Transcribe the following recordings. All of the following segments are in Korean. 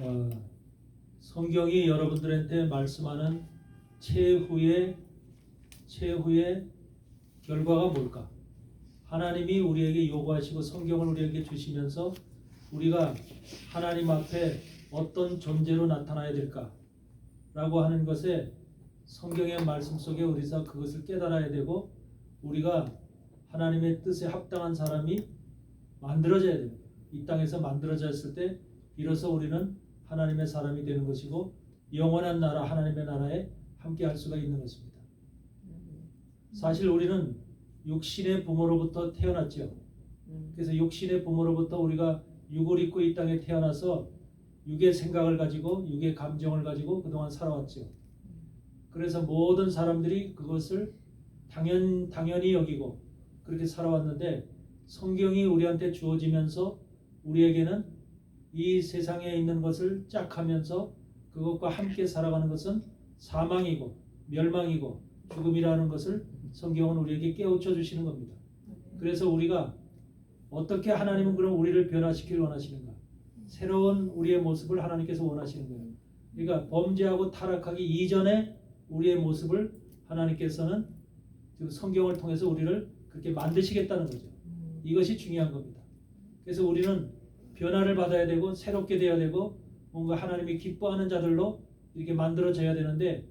어, 성경이 여러분들한테 말씀하는 최후의 결과가 뭘까? 하나님이 우리에게 요구하시고 성경을 우리에게 주시면서 우리가 하나님 앞에 어떤 존재로 나타나야 될까? 라고 하는 것에 성경의 말씀 속에 우리가 그것을 깨달아야 되고 우리가 하나님의 뜻에 합당한 사람이 만들어져야 됩니다. 이 땅에서 만들어졌을 때 비로소 우리는 하나님의 사람이 되는 것이고 영원한 나라 하나님의 나라에 함께 할 수가 있는 것입니다. 사실 우리는 육신의 부모로부터 태어났죠. 그래서 육신의 부모로부터 우리가 육을 입고 이 땅에 태어나서 육의 생각을 가지고 육의 감정을 가지고 그동안 살아왔죠. 그래서 모든 사람들이 그것을 당연히 여기고 그렇게 살아왔는데 성경이 우리한테 주어지면서 우리에게는 이 세상에 있는 것을 짝하면서 그것과 함께 살아가는 것은 사망이고 멸망이고 죽음이라는 것을 성경은 우리에게 깨우쳐 주시는 겁니다. 그래서 우리가 어떻게 하나님은 그럼 우리를 변화시키길 원하시는가? 새로운 우리의 모습을 하나님께서 원하시는 거예요. 그러니까 범죄하고 타락하기 이전에 우리의 모습을 하나님께서는 성경을 통해서 우리를 그렇게 만드시겠다는 거죠. 이것이 중요한 겁니다. 그래서 우리는 변화를 받아야 되고 새롭게 되어야 되고 뭔가 하나님이 기뻐하는 자들로 이렇게 만들어져야 되는데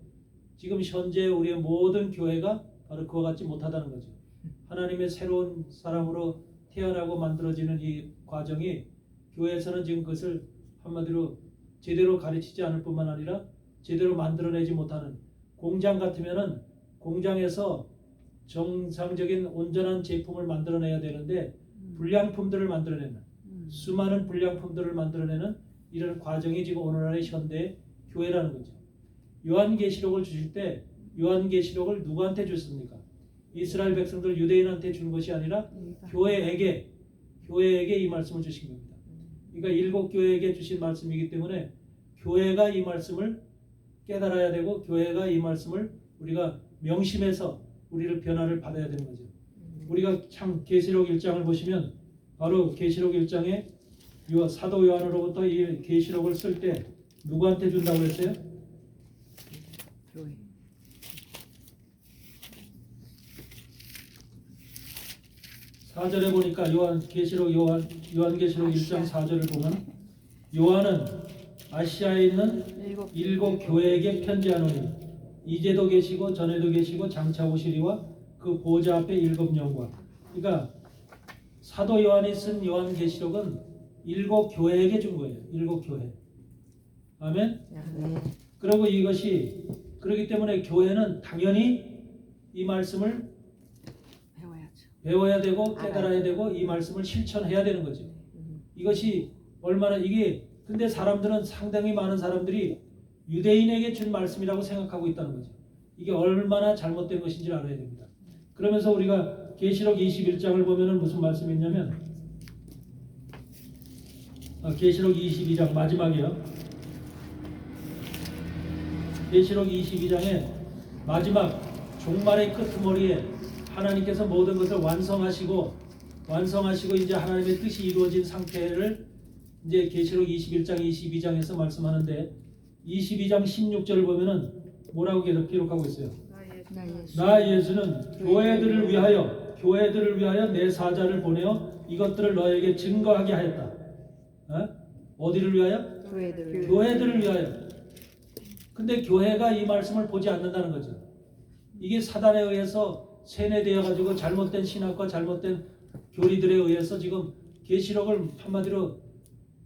지금 현재 우리의 모든 교회가 바로 그와 같지 못하다는 거죠. 하나님의 새로운 사람으로 태어나고 만들어지는 이 과정이 교회에서는 지금 그것을 한마디로 제대로 가르치지 않을 뿐만 아니라 제대로 만들어내지 못하는 공장 같으면은 공장에서 정상적인 온전한 제품을 만들어내야 되는데 불량품들을 만들어내는 수많은 불량품들을 만들어내는 이런 과정이 지금 오늘날의 현대 교회라는 거죠. 요한계시록을 주실 때 요한계시록을 누구한테 줬습니까? 이스라엘 백성들 유대인한테 준 것이 아니라 교회에게 이 말씀을 주신 겁니다. 그러니까 일곱 교회에게 주신 말씀이기 때문에 교회가 이 말씀을 깨달아야 되고 교회가 이 말씀을 우리가 명심해서 우리를 변화를 받아야 되는 거죠. 우리가 참 계시록 1장을 보시면 바로 계시록 1장에 사도 요한으로부터 이 계시록을 쓸 때 누구한테 준다고 했어요? 교회. 4절에 보니까 요한계시록 1장 4절을 보면 요한은 아시아에 있는 일곱 교회에게 편지하노니 이제도 계시고 전에도 계시고 장차 오시리와 그 보좌 앞에 일곱 영과. 그러니까 사도 요한이 쓴 요한계시록은 일곱 교회에게 준 거예요. 일곱 교회. 아멘. 그리고 이것이 그렇기 때문에 교회는 당연히 이 말씀을 배워야 되고 깨달아야 되고 이 말씀을 실천해야 되는 거죠. 이것이 얼마나 이게 근데 사람들은 상당히 많은 사람들이 유대인에게 준 말씀이라고 생각하고 있다는 거죠. 이게 얼마나 잘못된 것인지 알아야 됩니다. 그러면서 우리가 계시록 21장을 보면은 무슨 말씀이 있냐면 계시록 22장 마지막이요. 계시록 22장의 마지막 종말의 끄트머리에 하나님께서 모든 것을 완성하시고 이제 하나님의 뜻이 이루어진 상태를 이제 계시록 21장 22장에서 말씀하는데 22장 16절을 보면은 뭐라고 기록하고 있어요? 나 예수는 교회들을 위하여 내 사자를 보내어 이것들을 너에게 증거하게 하였다. 어디를 위하여? 교회들을 위하여. 근데 교회가 이 말씀을 보지 않는다는 거죠. 이게 사단에 의해서 세뇌되어 가지고 잘못된 신학과 잘못된 교리들에 의해서 지금 계시록을 한마디로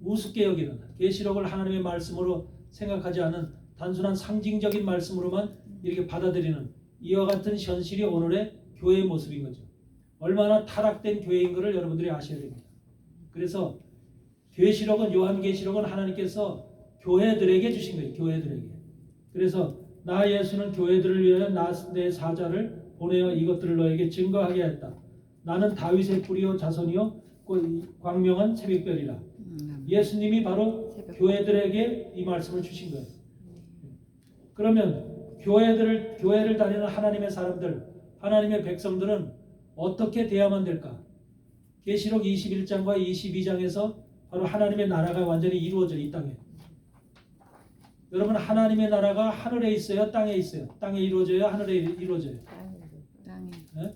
우습게 여기는 계시록을 하나님의 말씀으로 생각하지 않은 단순한 상징적인 말씀으로만 이렇게 받아들이는 이와 같은 현실이 오늘의 교회의 모습인 거죠. 얼마나 타락된 교회인 것을 여러분들이 아셔야 됩니다. 그래서 계시록은 요한계시록은 하나님께서 교회들에게 주신 거예요. 교회들에게. 그래서 나 예수는 교회들을 위하여 내 사자를 보내어 이것들을 너에게 증거하게 하였다. 나는 다윗의 뿌리요 자손이요 광명한 새벽별이라. 예수님이 바로 교회들에게 이 말씀을 주신 거예요. 그러면 교회를 다니는 하나님의 사람들, 하나님의 백성들은 어떻게 돼야만 될까? 계시록 21장과 22장에서 바로 하나님의 나라가 완전히 이루어져 이 땅에. 여러분 하나님의 나라가 하늘에 있어요, 땅에 있어요? 땅에 이루어져요, 하늘에 이루어져요? 땅에. 네?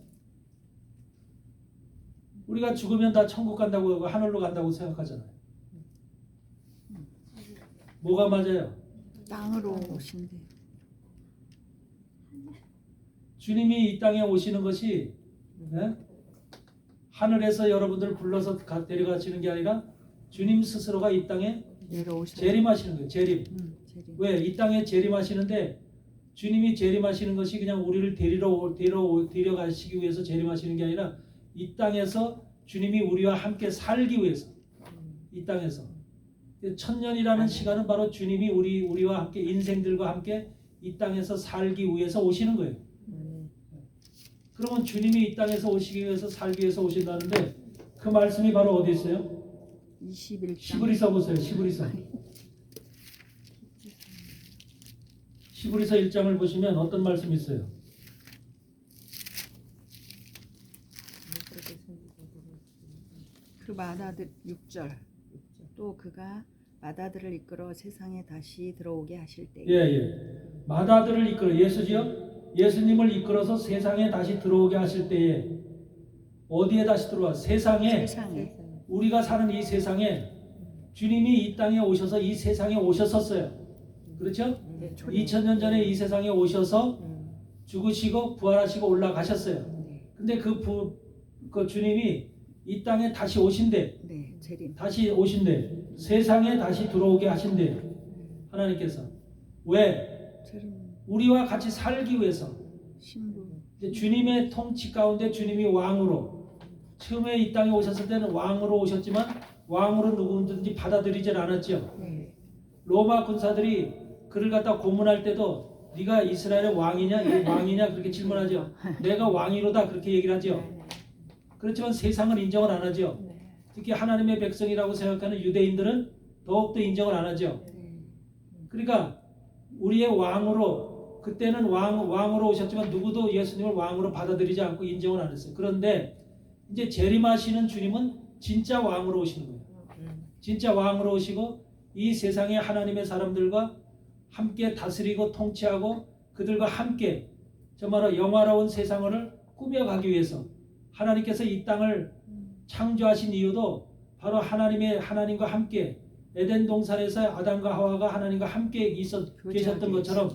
우리가 죽으면 다 천국 간다고 하고 하늘로 간다고 생각하잖아요. 뭐가 맞아요? 땅으로 오신대. 주님이 이 땅에 오시는 것이 네? 하늘에서 여러분들 불러서 데려가시는 게 아니라 주님 스스로가 이 땅에 내려오셔. 재림하시는 거예요. 재림. 재림. 왜? 이 땅에 재림하시는데 주님이 재림하시는 것이 그냥 우리를 데려가시기 위해서 재림하시는 게 아니라 이 땅에서 주님이 우리와 함께 살기 위해서 이 땅에서 천년이라는 시간은 바로 주님이 우리와 함께 인생들과 함께 이 땅에서 살기 위해서 오시는 거예요. 그러면 주님이 이 땅에서 오시기 위해서 살기 위해서 오신다는데 그 말씀이 바로 어디 있어요? 21장. 시브리서 보세요. 시브리서 1장을 보시면 어떤 말씀이 있어요? 그 맏아들 6절. 또 그가 맏아들을 이끌어 세상에 다시 들어오게 하실 때에 예. 맏아들을 이끌어 예수님을 이끌어서 세상에 다시 들어오게 하실 때에 어디에 다시 들어와? 세상에. 우리가 사는 이 세상에 주님이 이 땅에 오셔서 이 세상에 오셨었어요. 그렇죠? 2000년 전에 이 세상에 오셔서 죽으시고 부활하시고 올라가셨어요. 근데 그 주님이 이 땅에 다시 오신대. 네, 재림. 다시 오신대. 세상에 다시 들어오게 하신대. 하나님께서. 왜? 재림. 우리와 같이 살기 위해서. 신부. 이제 주님의 통치 가운데 주님이 왕으로 처음에 이 땅에 오셨을 때는 왕으로 오셨지만 왕으로 누구든지 받아들이질 않았죠. 네. 로마 군사들이 그를 갖다 고문할 때도 네가 이스라엘의 왕이냐? 이 왕이냐? 그렇게 질문하죠. 내가 왕이로다 그렇게 얘기를 하죠. 그렇지만 세상은 인정을 안 하죠. 특히 하나님의 백성이라고 생각하는 유대인들은 더욱더 인정을 안 하죠. 그러니까 우리의 왕으로 그때는 왕으로 오셨지만 누구도 예수님을 왕으로 받아들이지 않고 인정을 안 했어요. 그런데 이제 재림하시는 주님은 진짜 왕으로 오시는 거예요. 진짜 왕으로 오시고 이 세상의 하나님의 사람들과 함께 다스리고 통치하고 그들과 함께 정말로 영화로운 세상을 꾸며가기 위해서 하나님께서 이 땅을 창조하신 이유도 바로 하나님과 함께 에덴 동산에서 아담과 하와가 하나님과 함께 계셨던 것처럼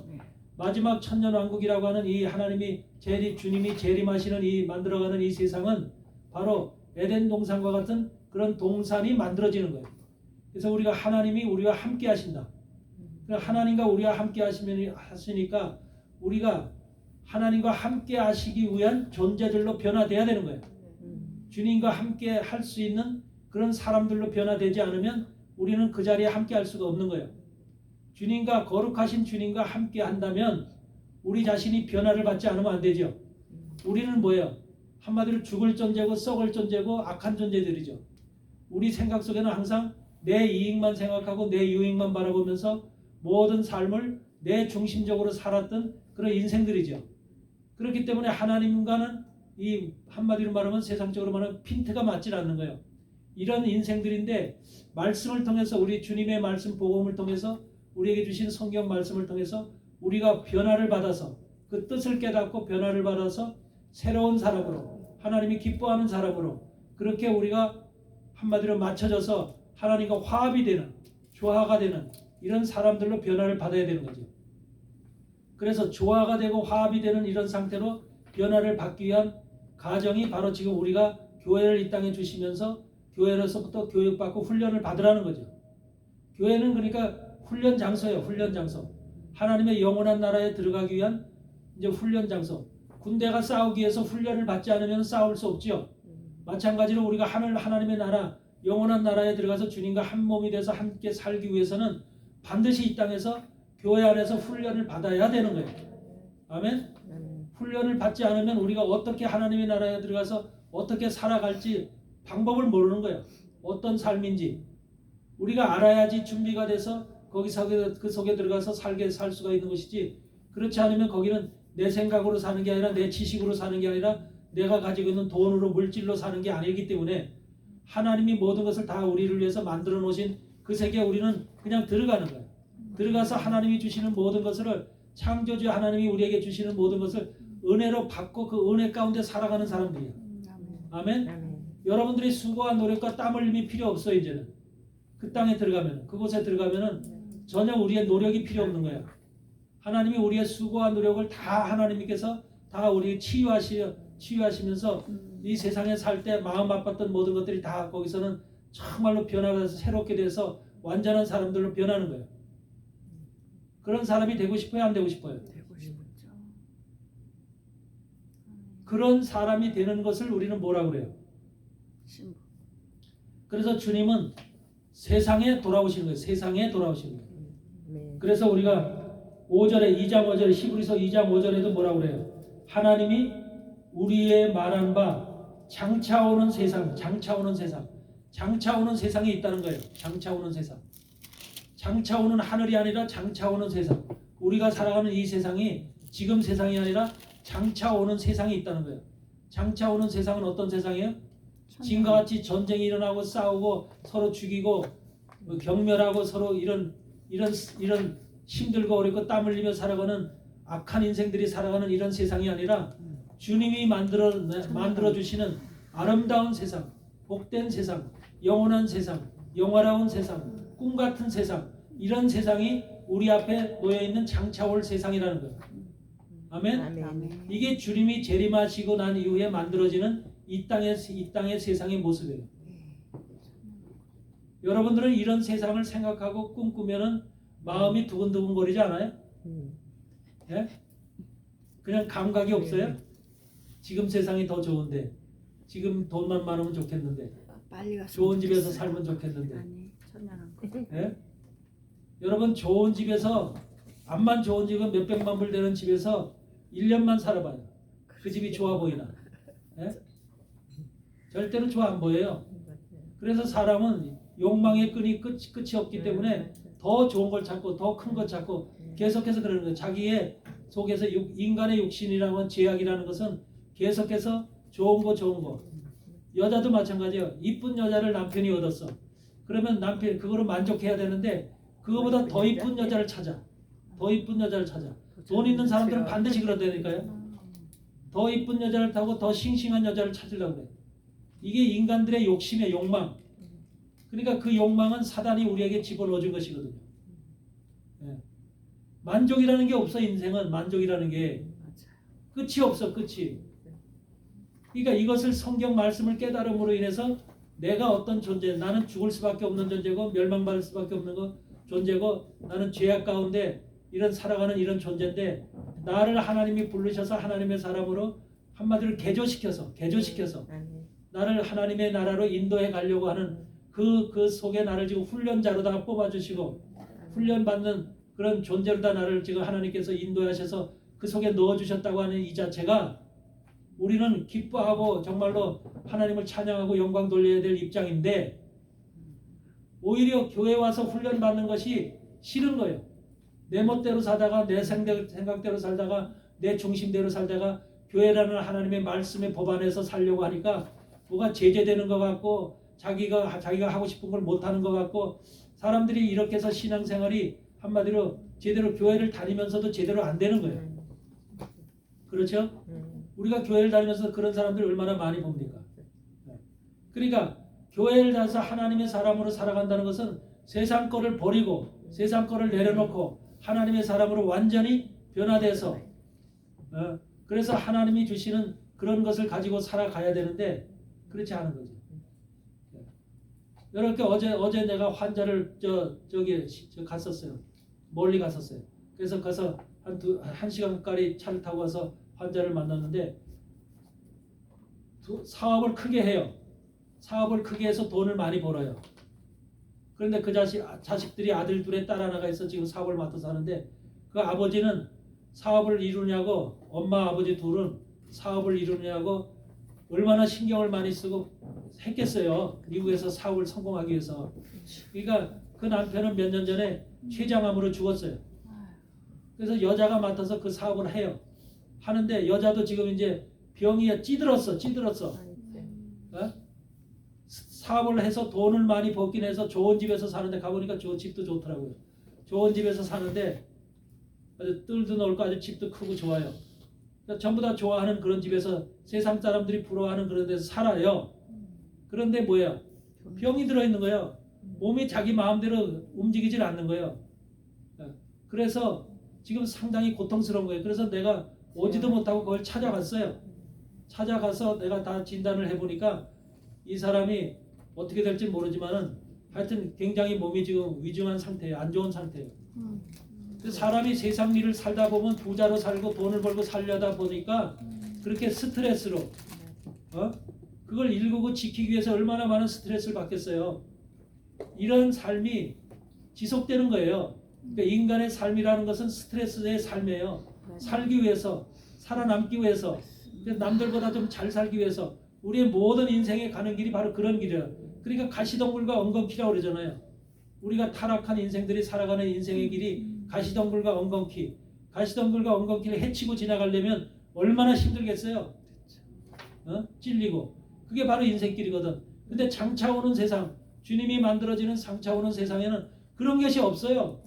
마지막 천년왕국이라고 하는 이 하나님이 주님이 재림하시는 이 만들어가는 이 세상은 바로 에덴 동산과 같은 그런 동산이 만들어지는 거예요. 그래서 하나님이 우리와 함께 하신다. 하나님과 우리와 함께 하시니까 우리가 하나님과 함께 하시기 위한 존재들로 변화돼야 되는 거예요. 주님과 함께 할 수 있는 그런 사람들로 변화되지 않으면 우리는 그 자리에 함께 할 수가 없는 거예요. 거룩하신 주님과 함께 한다면 우리 자신이 변화를 받지 않으면 안 되죠. 우리는 뭐예요? 한마디로 죽을 존재고 썩을 존재고 악한 존재들이죠. 우리 생각 속에는 항상 내 이익만 생각하고 내 유익만 바라보면서 모든 삶을 내 중심적으로 살았던 그런 인생들이죠. 그렇기 때문에 하나님과는 이 한마디로 말하면 세상적으로 말하면 핀트가 맞질 않는 거예요. 이런 인생들인데 말씀을 통해서 우리 주님의 말씀 복음을 통해서 우리에게 주신 성경 말씀을 통해서 우리가 변화를 받아서 그 뜻을 깨닫고 변화를 받아서 새로운 사람으로 하나님이 기뻐하는 사람으로 그렇게 우리가 한마디로 맞춰져서 하나님과 화합이 되는 조화가 되는 이런 사람들로 변화를 받아야 되는 거죠. 그래서 조화가 되고 화합이 되는 이런 상태로 변화를 받기 위한 가정이 바로 지금 우리가 교회를 이 땅에 주시면서 교회로서부터 교육받고 훈련을 받으라는 거죠. 교회는 그러니까 훈련 장소예요. 훈련 장소. 하나님의 영원한 나라에 들어가기 위한 이제 훈련 장소. 군대가 싸우기 위해서 훈련을 받지 않으면 싸울 수 없죠. 마찬가지로 우리가 하나님의 나라, 영원한 나라에 들어가서 주님과 한 몸이 돼서 함께 살기 위해서는 반드시 이 땅에서 교회 안에서 훈련을 받아야 되는 거예요. 아멘? 훈련을 받지 않으면 우리가 어떻게 하나님의 나라에 들어가서 어떻게 살아갈지 방법을 모르는 거예요. 어떤 삶인지. 우리가 알아야지 준비가 돼서 그 속에 들어가서 살 수가 있는 것이지 그렇지 않으면 거기는 내 생각으로 사는 게 아니라 내 지식으로 사는 게 아니라 내가 가지고 있는 돈으로 물질로 사는 게 아니기 때문에 하나님이 모든 것을 다 우리를 위해서 만들어 놓으신 그 세계에 우리는 그냥 들어가는 거예요. 들어가서 하나님이 주시는 모든 것을 창조주 하나님이 우리에게 주시는 모든 것을 은혜로 받고 그 은혜 가운데 살아가는 사람들이야. 아멘. 여러분들이 수고와 노력과 땀 흘림이 필요 없어. 이제는 그 땅에 들어가면, 그곳에 들어가면은 전혀 우리의 노력이 필요 없는 거야. 하나님이 우리의 수고와 노력을 다 하나님께서 다 우리 치유하시면서 이 세상에 살 때 마음 아팠던 모든 것들이 다 거기서는 정말로 변화가 돼서 새롭게 돼서 완전한 사람들로 변하는 거예요. 그런 사람이 되고 싶어요? 안 되고 싶어요? 되고 싶었죠. 그런 사람이 되는 것을 우리는 뭐라고 그래요? 신부. 그래서 주님은 세상에 돌아오시는 거예요. 세상에 돌아오시는 거예요. 그래서 우리가 5절에 2장 5절에 히브리서 2장 5절에도 뭐라고 그래요? 하나님이 우리의 말한 바 장차오는 세상, 장차오는 세상, 장차오는 세상이 있다는 거예요. 장차오는 세상. 장차오는 하늘이 아니라 장차오는 세상. 우리가 살아가는 이 세상이 지금 세상이 아니라 장차오는 세상이 있다는 거예요. 장차오는 세상은 어떤 세상이에요? 지금과 같이 전쟁이 일어나고 싸우고 서로 죽이고 경멸하고 서로 이런 힘들고 어렵고 땀 흘리며 살아가는 악한 인생들이 살아가는 이런 세상이 아니라 주님이 만들어 주시는 아름다운 세상, 복된 세상, 영원한 세상, 영화로운 세상, 꿈 같은 세상, 이런 세상이 우리 앞에 놓여 있는 장차올 세상이라는 거예요. 아멘. 아멘. 이게 주님이 재림하시고 난 이후에 만들어지는 이 땅의 세상의 모습이에요. 여러분들은 이런 세상을 생각하고 꿈꾸면은 마음이 두근두근거리지 않아요? 예? 그냥 감각이 없어요? 지금 세상이 더 좋은데, 지금 돈만 많으면 좋겠는데, 빨리 가서 좋은 집에서 살면 좋겠는데, 아니 천연한 거. 예? 여러분 좋은 집에서 암만 좋은 집은 몇백만 불 되는 집에서 1년만 살아봐요. 그 집이 좋아 보이나? 예? 절대로 좋아 안 보여요. 그래서 사람은 욕망의 끈이 끝이 없기 때문에 더 좋은 걸 찾고 더 큰 걸 찾고 계속해서 그러는 거예요. 자기의 속에서 인간의 육신이라는 건 제약이라는 것은 계속해서 좋은 거 여자도 마찬가지예요. 이쁜 여자를 남편이 얻었어. 그러면 남편 그거로 만족해야 되는데 그거보다 더 이쁜 여자를 찾아. 더 이쁜 여자를 찾아. 돈 있는 사람들은 반드시 그런다니까요. 더 이쁜 여자를 타고 더 싱싱한 여자를 찾으려고 그래. 이게 인간들의 욕심의 욕망. 그러니까 그 욕망은 사단이 우리에게 집어넣어준 것이거든요. 예. 만족이라는 게 없어. 인생은 만족이라는 게 끝이 없어. 끝이. 그러니까 이것을 성경 말씀을 깨달음으로 인해서 내가 어떤 존재, 나는 죽을 수밖에 없는 존재고 멸망받을 수밖에 없는 존재고 나는 죄악 가운데 이런 살아가는 이런 존재인데 나를 하나님이 부르셔서 하나님의 사람으로 한마디로 개조시켜서 나를 하나님의 나라로 인도해 가려고 하는 그 속에 나를 지금 훈련자로다가 뽑아주시고 훈련받는 그런 존재로다 나를 지금 하나님께서 인도하셔서 그 속에 넣어주셨다고 하는 이 자체가 우리는 기뻐하고 정말로 하나님을 찬양하고 영광 돌려야 될 입장인데 오히려 교회 와서 훈련받는 것이 싫은 거예요. 내 멋대로 살다가 내 생각대로 살다가 내 중심대로 살다가 교회라는 하나님의 말씀의 법 안에서 살려고 하니까 뭐가 제재되는 것 같고 자기가 하고 싶은 걸 못하는 것 같고 사람들이 이렇게 해서 신앙생활이 한마디로 제대로 교회를 다니면서도 제대로 안 되는 거예요. 그렇죠? 우리가 교회를 다니면서 그런 사람들 얼마나 많이 봅니까? 그러니까 교회를 다녀서 하나님의 사람으로 살아간다는 것은 세상 거를 버리고 세상 거를 내려놓고 하나님의 사람으로 완전히 변화돼서 그래서 하나님이 주시는 그런 것을 가지고 살아가야 되는데 그렇지 않은 거죠. 이렇게 어제 내가 환자를 저기 갔었어요. 멀리 갔었어요. 그래서 가서 한 시간 가까이 차를 타고 와서 환자를 만났는데 사업을 크게 해요. 사업을 크게 해서 돈을 많이 벌어요. 그런데 그 자식들이 아들 둘에 딸 하나가 있어 지금 사업을 맡아서 하는데 그 아버지는 사업을 이루냐고 엄마 아버지 둘은 사업을 이루냐고 얼마나 신경을 많이 쓰고 했겠어요. 미국에서 사업을 성공하기 위해서. 그러니까 그 남편은 몇 년 전에 췌장암으로 죽었어요. 그래서 여자가 맡아서 그 사업을 해요. 하는데 여자도 지금 이제 병이 찌들었어. 어? 사업을 해서 돈을 많이 벌긴 해서 좋은 집에서 사는데 가보니까 저 집도 좋더라고요. 좋은 집에서 사는데 아주 뜰도 넓고 아주 집도 크고 좋아요. 그러니까 전부 다 좋아하는 그런 집에서 세상 사람들이 부러워하는 그런 데서 살아요. 그런데 뭐예요? 병이 들어있는 거예요. 몸이 자기 마음대로 움직이질 않는 거예요. 그래서 지금 상당히 고통스러운 거예요. 그래서 내가 오지도 못하고 그걸 찾아갔어요. 찾아가서 내가 다 진단을 해보니까 이 사람이 어떻게 될지 모르지만은 하여튼 굉장히 몸이 지금 위중한 상태예요. 안 좋은 상태예요. 그래서 사람이 세상 일을 살다 보면 부자로 살고 돈을 벌고 살려다 보니까 그렇게 스트레스로 그걸 일구고 지키기 위해서 얼마나 많은 스트레스를 받겠어요. 이런 삶이 지속되는 거예요. 그러니까 인간의 삶이라는 것은 스트레스의 삶이에요. 살기 위해서, 살아남기 위해서, 남들보다 좀 잘 살기 위해서 우리의 모든 인생에 가는 길이 바로 그런 길이에요. 그러니까 가시덤불과 엉겅퀴라고 그러잖아요. 우리가 타락한 인생들이 살아가는 인생의 길이 가시덤불과 엉겅퀴. 가시덤불과 엉겅퀴를 헤치고 지나가려면 얼마나 힘들겠어요. 찔리고. 그게 바로 인생길이거든. 근데 장차 오는 세상, 주님이 만들어지는 장차 오는 세상에는 그런 것이 없어요.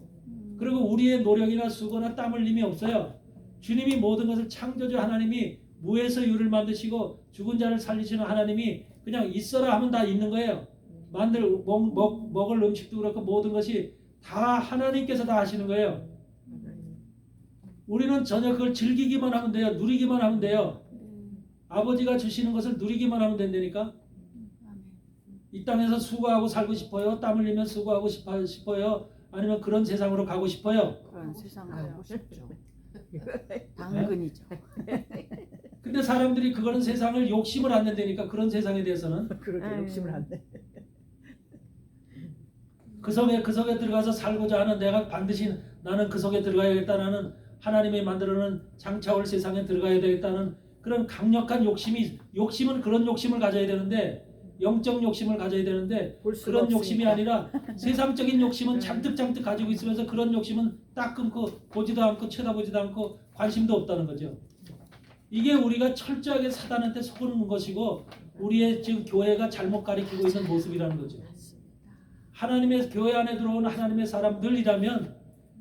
그리고 우리의 노력이나 수고나 땀 흘림이 없어요. 주님이 모든 것을 창조주 하나님이 무에서 유를 만드시고 죽은 자를 살리시는 하나님이 그냥 있어라 하면 다 있는 거예요. 먹을 음식도 그렇고 모든 것이 다 하나님께서 다 하시는 거예요. 우리는 전혀 그걸 즐기기만 하면 돼요. 누리기만 하면 돼요. 아버지가 주시는 것을 누리기만 하면 된다니까. 이 땅에서 수고하고 살고 싶어요? 땀 흘리면 수고하고 싶어요? 아니면 그런 세상으로 가고 싶어요? 그런 세상으로 가고 싶죠. 당근이죠. 근데 사람들이 그거는 세상을 욕심을 안 낸다니까. 그런 세상에 대해서는 그렇게 욕심을 안 내. 그 속에 들어가서 살고자 하는 내가 반드시 나는 그 속에 들어가야겠다. 나는 하나님이 만들어놓은 장차 올 세상에 들어가야 되겠다는 그런 강력한 욕심은 그런 욕심을 가져야 되는데 영적 욕심을 가져야 되는데 그런 욕심이 아니라 세상적인 욕심은 잔뜩 가지고 있으면서 그런 욕심은 딱 끊고 보지도 않고 쳐다보지도 않고 관심도 없다는 거죠. 이게 우리가 철저하게 사단한테 속는 것이고 우리의 지금 교회가 잘못 가리키고 있는 모습이라는 거죠. 하나님의 교회 안에 들어오는 하나님의 사람들이라면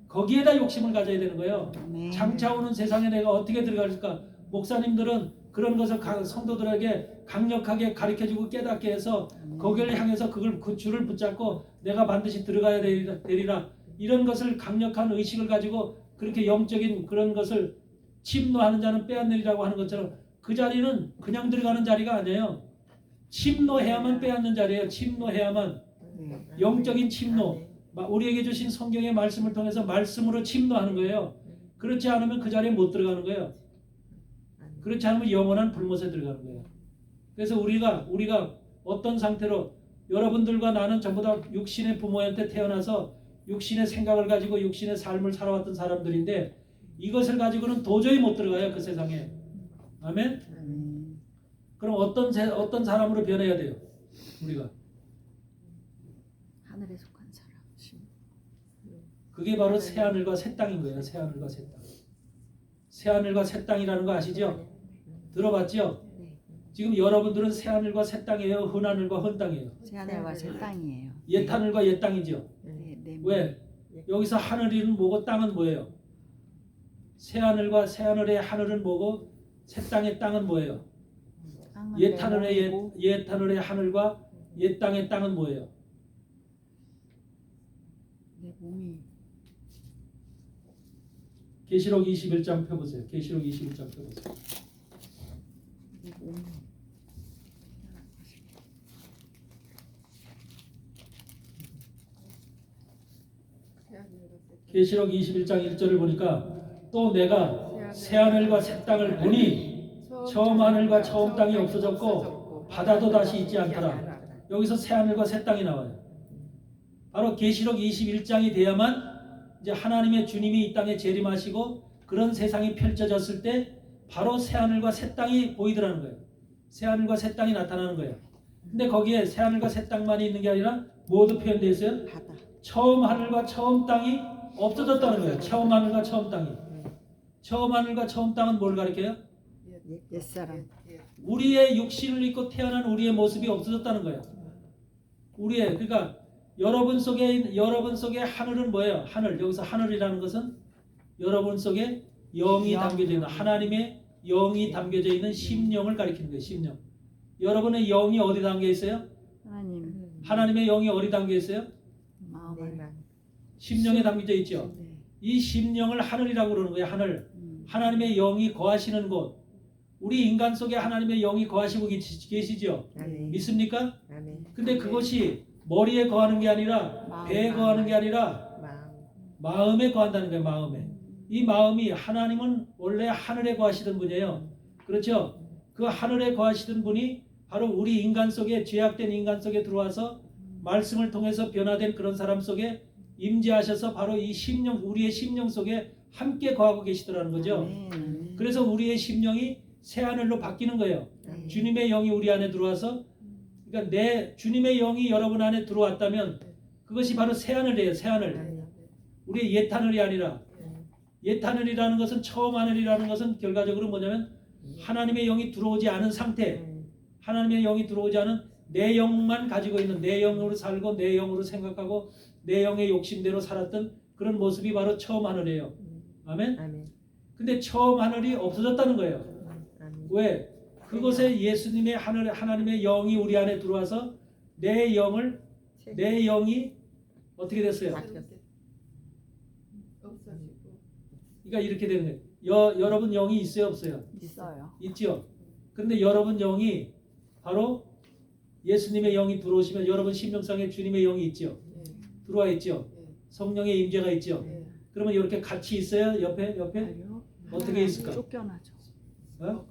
거기에다 욕심을 가져야 되는 거예요. 장차 오는 세상에 내가 어떻게 들어갈까? 목사님들은 그런 것을 성도들에게 강력하게 가르쳐주고 깨닫게 해서 거기를 향해서 그 줄을 붙잡고 내가 반드시 들어가야 되리라 이런 것을 강력한 의식을 가지고 그렇게 영적인 그런 것을 침노하는 자는 빼앗느리라고 하는 것처럼 그 자리는 그냥 들어가는 자리가 아니에요. 침노해야만 빼앗는 자리예요. 침노해야만. 영적인 침노. 우리에게 주신 성경의 말씀을 통해서 말씀으로 침노하는 거예요. 그렇지 않으면 그 자리에 못 들어가는 거예요. 그렇지 않으면 영원한 불못에 들어가는 거예요. 그래서 우리가 어떤 상태로 여러분들과 나는 전부 다 육신의 부모한테 태어나서 육신의 생각을 가지고 육신의 삶을 살아왔던 사람들인데 이것을 가지고는 도저히 못 들어가요. 그 세상에. 아멘? 그럼 어떤 사람으로 변해야 돼요? 우리가. 하늘에 속한 사람. 그게 바로 새하늘과 새 땅인 거예요. 새하늘과 새 땅. 새하늘과 새 땅이라는 거 아시죠? 들어봤죠? 지금 여러분들은 새하늘과 새 땅이에요? 흔하늘과 헌 땅이에요? 새하늘과 새 땅이에요. 옛하늘과 옛 땅이죠? 네. 왜? 여기서 하늘은 뭐고 땅은 뭐예요? 새하늘의 하늘은 뭐고 새 땅의 땅은 뭐예요? 옛하늘의 하늘과 옛 땅의 땅은 뭐예요? 내 몸이. 계시록 21장 펴보세요. 계시록 21장 펴보세요. 내 몸이. 계시록 21장 1절을 보니까 또 내가 새하늘과 새 땅을 보니 처음 하늘과 처음 땅이 없어졌고 바다도 다시 있지 않더라. 여기서 새하늘과 새 땅이 나와요. 바로 계시록 21장이 돼야만 이제 하나님의 주님이 이 땅에 재림하시고 그런 세상이 펼쳐졌을 때 바로 새하늘과 새 땅이 보이더라는 거예요. 새하늘과 새 땅이 나타나는 거예요. 근데 거기에 새하늘과 새 땅만이 있는 게 아니라 뭐도 표현되어 있어요? 바다. 처음 하늘과 처음 땅이 없어졌다는 거예요. 처음 하늘과 처음 땅이. 처음 하늘과 처음 땅은 뭘 가리켜요? 옛사람. 우리의 육신을 입고 태어난 우리의 모습이 없어졌다는 거예요. 그러니까 여러분 속에 하늘은 뭐예요? 하늘. 여기서 하늘이라는 것은 여러분 속에 영이 담겨져 있는 하나님의 영이 담겨져 있는 심령을 가리키는 거예요. 심령. 여러분의 영이 어디 담겨 있어요? 하나님 하나님의 영이 어디 담겨 있어요? 마음을 심령에 담겨져 있죠. 네. 이 심령을 하늘이라고 그러는 거예요. 하늘. 하나님의 영이 거하시는 곳. 우리 인간 속에 하나님의 영이 거하시고 계시죠? 아멘. 믿습니까? 아멘. 근데 그것이 머리에 거하는 게 아니라 배에 거하는 게 아니라 마음에 거한다는 거예요. 마음에. 이 마음이 하나님은 원래 하늘에 거하시던 분이에요. 그렇죠? 그 하늘에 거하시던 분이 바로 우리 인간 속에 죄악된 인간 속에 들어와서 말씀을 통해서 변화된 그런 사람 속에 임재하셔서 바로 이 심령 우리의 심령 속에 함께 거하고 계시더라는 거죠. 아멘. 그래서 우리의 심령이 새 하늘로 바뀌는 거예요. 아멘. 주님의 영이 우리 안에 들어와서 그러니까 내 주님의 영이 여러분 안에 들어왔다면 그것이 바로 새 하늘이에요. 새 하늘. 아멘. 우리의 옛 하늘이 아니라 옛 하늘이라는 것은 처음 하늘이라는 것은 결과적으로 뭐냐면 하나님의 영이 들어오지 않은 상태. 하나님의 영이 들어오지 않은 내 영만 가지고 있는 내 영으로 살고 내 영으로 생각하고 내 영의 욕심대로 살았던 그런 모습이 바로 처음 하늘이에요. 아멘. 아멘. 근데 처음 하늘이 없어졌다는 거예요. 아멘. 왜? 그곳에 예수님의 하나님의 영이 우리 안에 들어와서 내 영이 어떻게 됐어요? 그러니까 이렇게 되는 거예요. 여러분 영이 있어요, 없어요? 있어요. 있죠. 근데 여러분 영이 바로 예수님의 영이 들어오시면 여러분 심령상에 주님의 영이 있죠. 들어와 있죠. 성령의 임재가 있죠. 그러면 이렇게 같이 있어요? 옆에? 아니요. 어떻게 있을까? 쫓겨나죠. 어?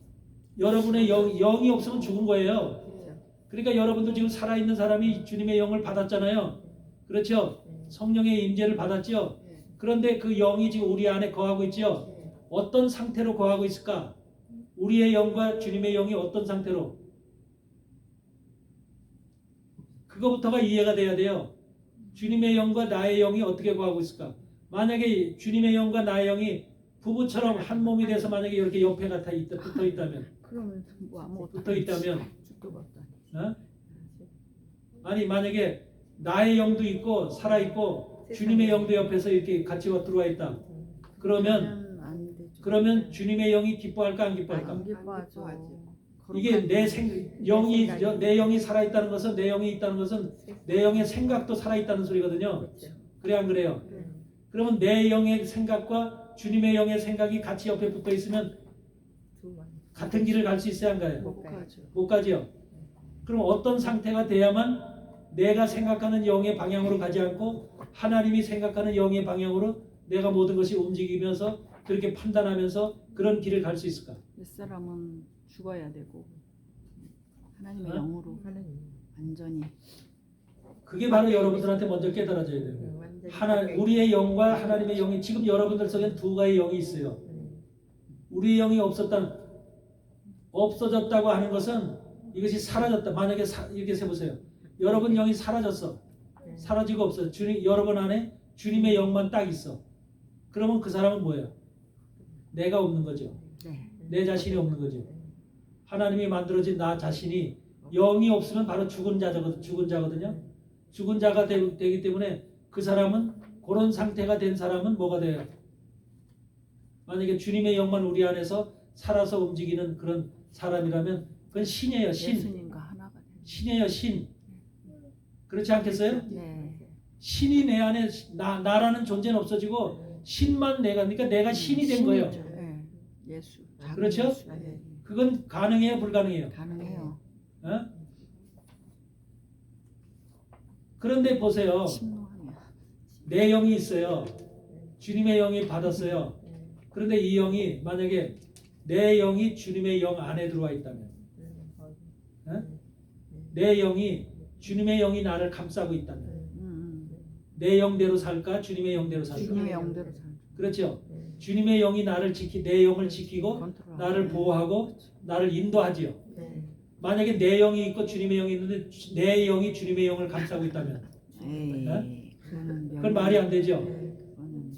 여러분의 영이 없으면 죽은 거예요. 그러니까 여러분도 지금 살아있는 사람이 주님의 영을 받았잖아요. 그렇죠? 성령의 임재를 받았죠. 그런데 그 영이 지금 우리 안에 거하고 있죠. 어떤 상태로 거하고 있을까? 우리의 영과 주님의 영이 어떤 상태로? 그거부터가 이해가 돼야 돼요. 주님의 영과 나의 영이 어떻게 거하고 있을까? 만약에 주님의 영과 나의 영이 부부처럼 한 몸이 돼서 만약에 이렇게 옆에 붙어 있다면, 그러면 뭐 아무것도 붙어 있다면, 죽도 없다니. 어? 아니 만약에 나의 영도 있고 살아 있고 주님의 영도 옆에서 이렇게 같이 들어와 있다. 그러면 안 되죠. 그러면 주님의 영이 기뻐할까 안 기뻐할까? 안 기뻐하죠. 이게 내 영이 살아 있다는 것은 내 영이 있다는 것은 내 영의 생각도 살아 있다는 소리거든요. 그래 안 그래요? 그러면 내 영의 생각과 주님의 영의 생각이 같이 옆에 붙어 있으면 같은 길을 갈 수 있어야 안 가요? 못 가죠. 못 가죠. 그럼 어떤 상태가 돼야만 내가 생각하는 영의 방향으로 가지 않고 하나님이 생각하는 영의 방향으로 내가 모든 것이 움직이면서 그렇게 판단하면서 그런 길을 갈 수 있을까? 옛 사람은 죽어야 되고 하나님의 어? 영으로 완전히 그게 바로 여러분들한테 먼저 깨달아져야 돼요. 우리의 영과 하나님의 영이 지금 여러분들 속엔 두 가지 영이 있어요. 우리의 영이 없어졌다고 하는 것은 이것이 사라졌다. 만약에 이렇게 해보세요. 여러분 영이 사라졌어. 사라지고 없어. 여러분 안에 주님의 영만 딱 있어. 그러면 그 사람은 뭐예요? 내가 없는 거죠. 네. 내 자신이 없는 거죠. 하나님이 만들어진 나 자신이 영이 없으면 바로 죽은 자거든요. 죽은 자가 되기 때문에 그 사람은 그런 상태가 된 사람은 뭐가 돼요? 만약에 주님의 영만 우리 안에서 살아서 움직이는 그런 사람이라면 그건 신이에요. 신. 예수님과 하나가 되는. 신이에요. 신. 그렇지 않겠어요? 네. 신이 내 안에 나라는 존재는 없어지고 신만 그러니까 내가 신이 된 거예요. 신이죠. 네. 예수. 그렇죠? 예수. 네. 그건 가능해요? 불가능해요? 가능해요. 어? 그런데 보세요. 침노하면 내 영이 있어요. 주님의 영이 받았어요. 그런데 이 영이 만약에 내 영이 주님의 영 안에 들어와 있다면 어? 내 영이 주님의 영이 나를 감싸고 있다면 내 영대로 살까? 주님의 영대로 살까? 주님의 영대로 살죠. 그렇죠. 주님의 영이 내 영을 지키고 컨트롤하고. 나를 보호하고 나를 인도하지요. 만약에 내 영이 있고 주님의 영이 있는데 내 영이 주님의 영을 감싸고 있다면 에이, 네? 그거는 그건 말이 안 되죠. 그거는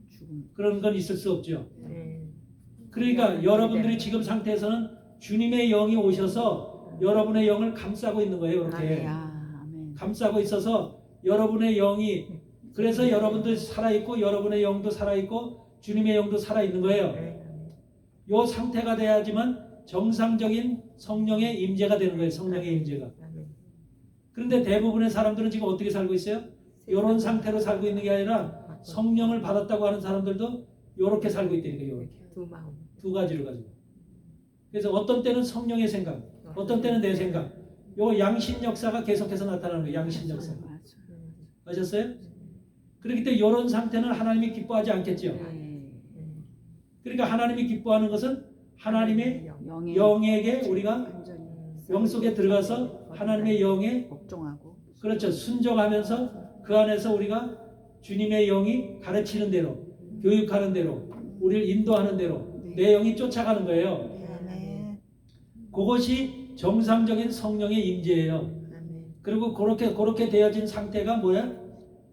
죽음. 그런 건 있을 수 없죠. 그러니까 여러분들이 지금 상태에서는 주님의 영이 오셔서 여러분의 영을 감싸고 있는 거예요. 이렇게 아멘. 감싸고 있어서 여러분의 영이 그래서 여러분도 살아있고 여러분의 영도 살아있고 주님의 영도 살아있는 거예요. 요 상태가 돼야지만 정상적인 성령의 임재가 되는 거예요. 성령의 임재가. 그런데 대부분의 사람들은 지금 어떻게 살고 있어요? 이런 상태로 살고 있는 게 아니라 성령을 받았다고 하는 사람들도 이렇게 살고 있다니까. 이렇게 두 가지로 가지고. 그래서 어떤 때는 성령의 생각, 어떤 때는 내 생각. 요 양심 역사가 계속해서 나타나는 거예요. 양심 역사. 아셨어요? 그렇기 때문에 이런 상태는 하나님이 기뻐하지 않겠죠. 그러니까 하나님이 기뻐하는 것은 하나님의 영에게 우리가 영 속에 들어가서 하나님의 영에 복종하고 그렇죠. 순종하면서 그 안에서 우리가 주님의 영이 가르치는 대로 교육하는 대로 우리를 인도하는 대로 내 영이 쫓아가는 거예요. 그것이 정상적인 성령의 임재예요. 그리고 그렇게 되어진 상태가 뭐야?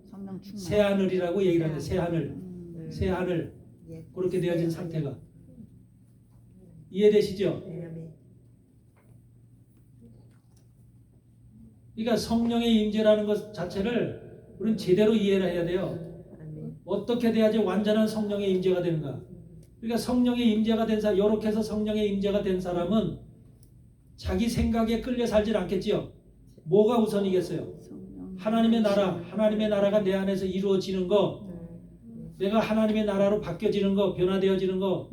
성령 충만. 새 하늘이라고 얘기를 하는데 새 하늘. 새 하늘. 그렇게 되어진 상태가. 이해되시죠? 그러니까 성령의 임재라는 것 자체를 우리는 제대로 이해를 해야 돼요. 어떻게 돼야지 완전한 성령의 임재가 되는가? 그러니까 성령의 임재가 된 사람, 이렇게 해서 성령의 임재가 된 사람은 자기 생각에 끌려 살질 않겠지요. 뭐가 우선이겠어요? 하나님의 나라, 하나님의 나라가 내 안에서 이루어지는 거, 내가 하나님의 나라로 바뀌어지는 거, 변화되어지는 거,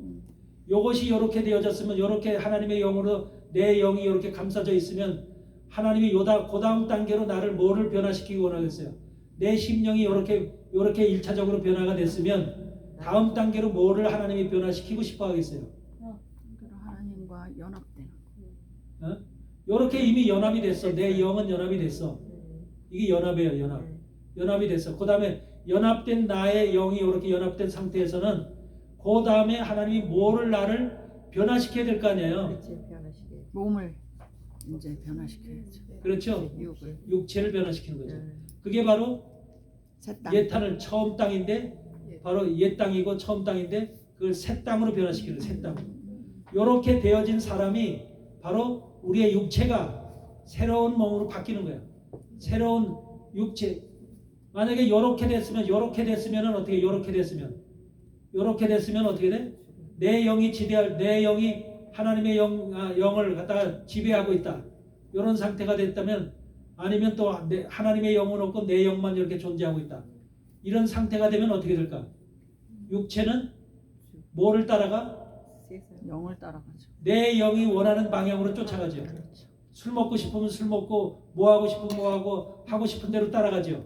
요것이 이렇게 되어졌으면, 이렇게 하나님의 영으로 내 영이 이렇게 감싸져 있으면 하나님이 그 다음 단계로 나를 뭐를 변화시키기 원하겠어요? 내 심령이 이렇게 1차적으로 변화가 됐으면 다음 단계로 뭐를 하나님이 변화시키고 싶어 하겠어요? 하나님과 연합되는 이렇게 이미 연합이 됐어. 내 영은 연합이 됐어. 이게 연합이에요. 연합. 연합이 됐어. 그 다음에 연합된 나의 영이 이렇게 연합된 상태에서는 그 다음에 하나님이 뭐를 나를 변화시켜야 될 거 아니에요. 몸을 이제 변화시켜야죠. 그렇죠. 육을. 육체를 변화시키는 거죠. 그게 바로 새 땅. 옛 하늘 처음 땅인데 바로 옛 땅이고 처음 땅인데 그걸 새 땅으로 변화시키는 새 땅. 이렇게 되어진 사람이 바로 우리의 육체가 새로운 몸으로 바뀌는 거예요. 새로운 육체. 만약에 이렇게 됐으면 어떻게 이렇게 됐으면 어떻게 돼? 내 영이 지배할 내 영이 하나님의 영을 갖다가 지배하고 있다. 이런 상태가 됐다면 아니면 또 하나님의 영은 없고 내 영만 이렇게 존재하고 있다. 이런 상태가 되면 어떻게 될까? 육체는 뭐를 따라가? 영을 따라가죠. 내 영이 원하는 방향으로 쫓아가죠. 술 먹고 싶으면 술 먹고 뭐 하고 싶으면 뭐 하고 하고 싶은 대로 따라가죠.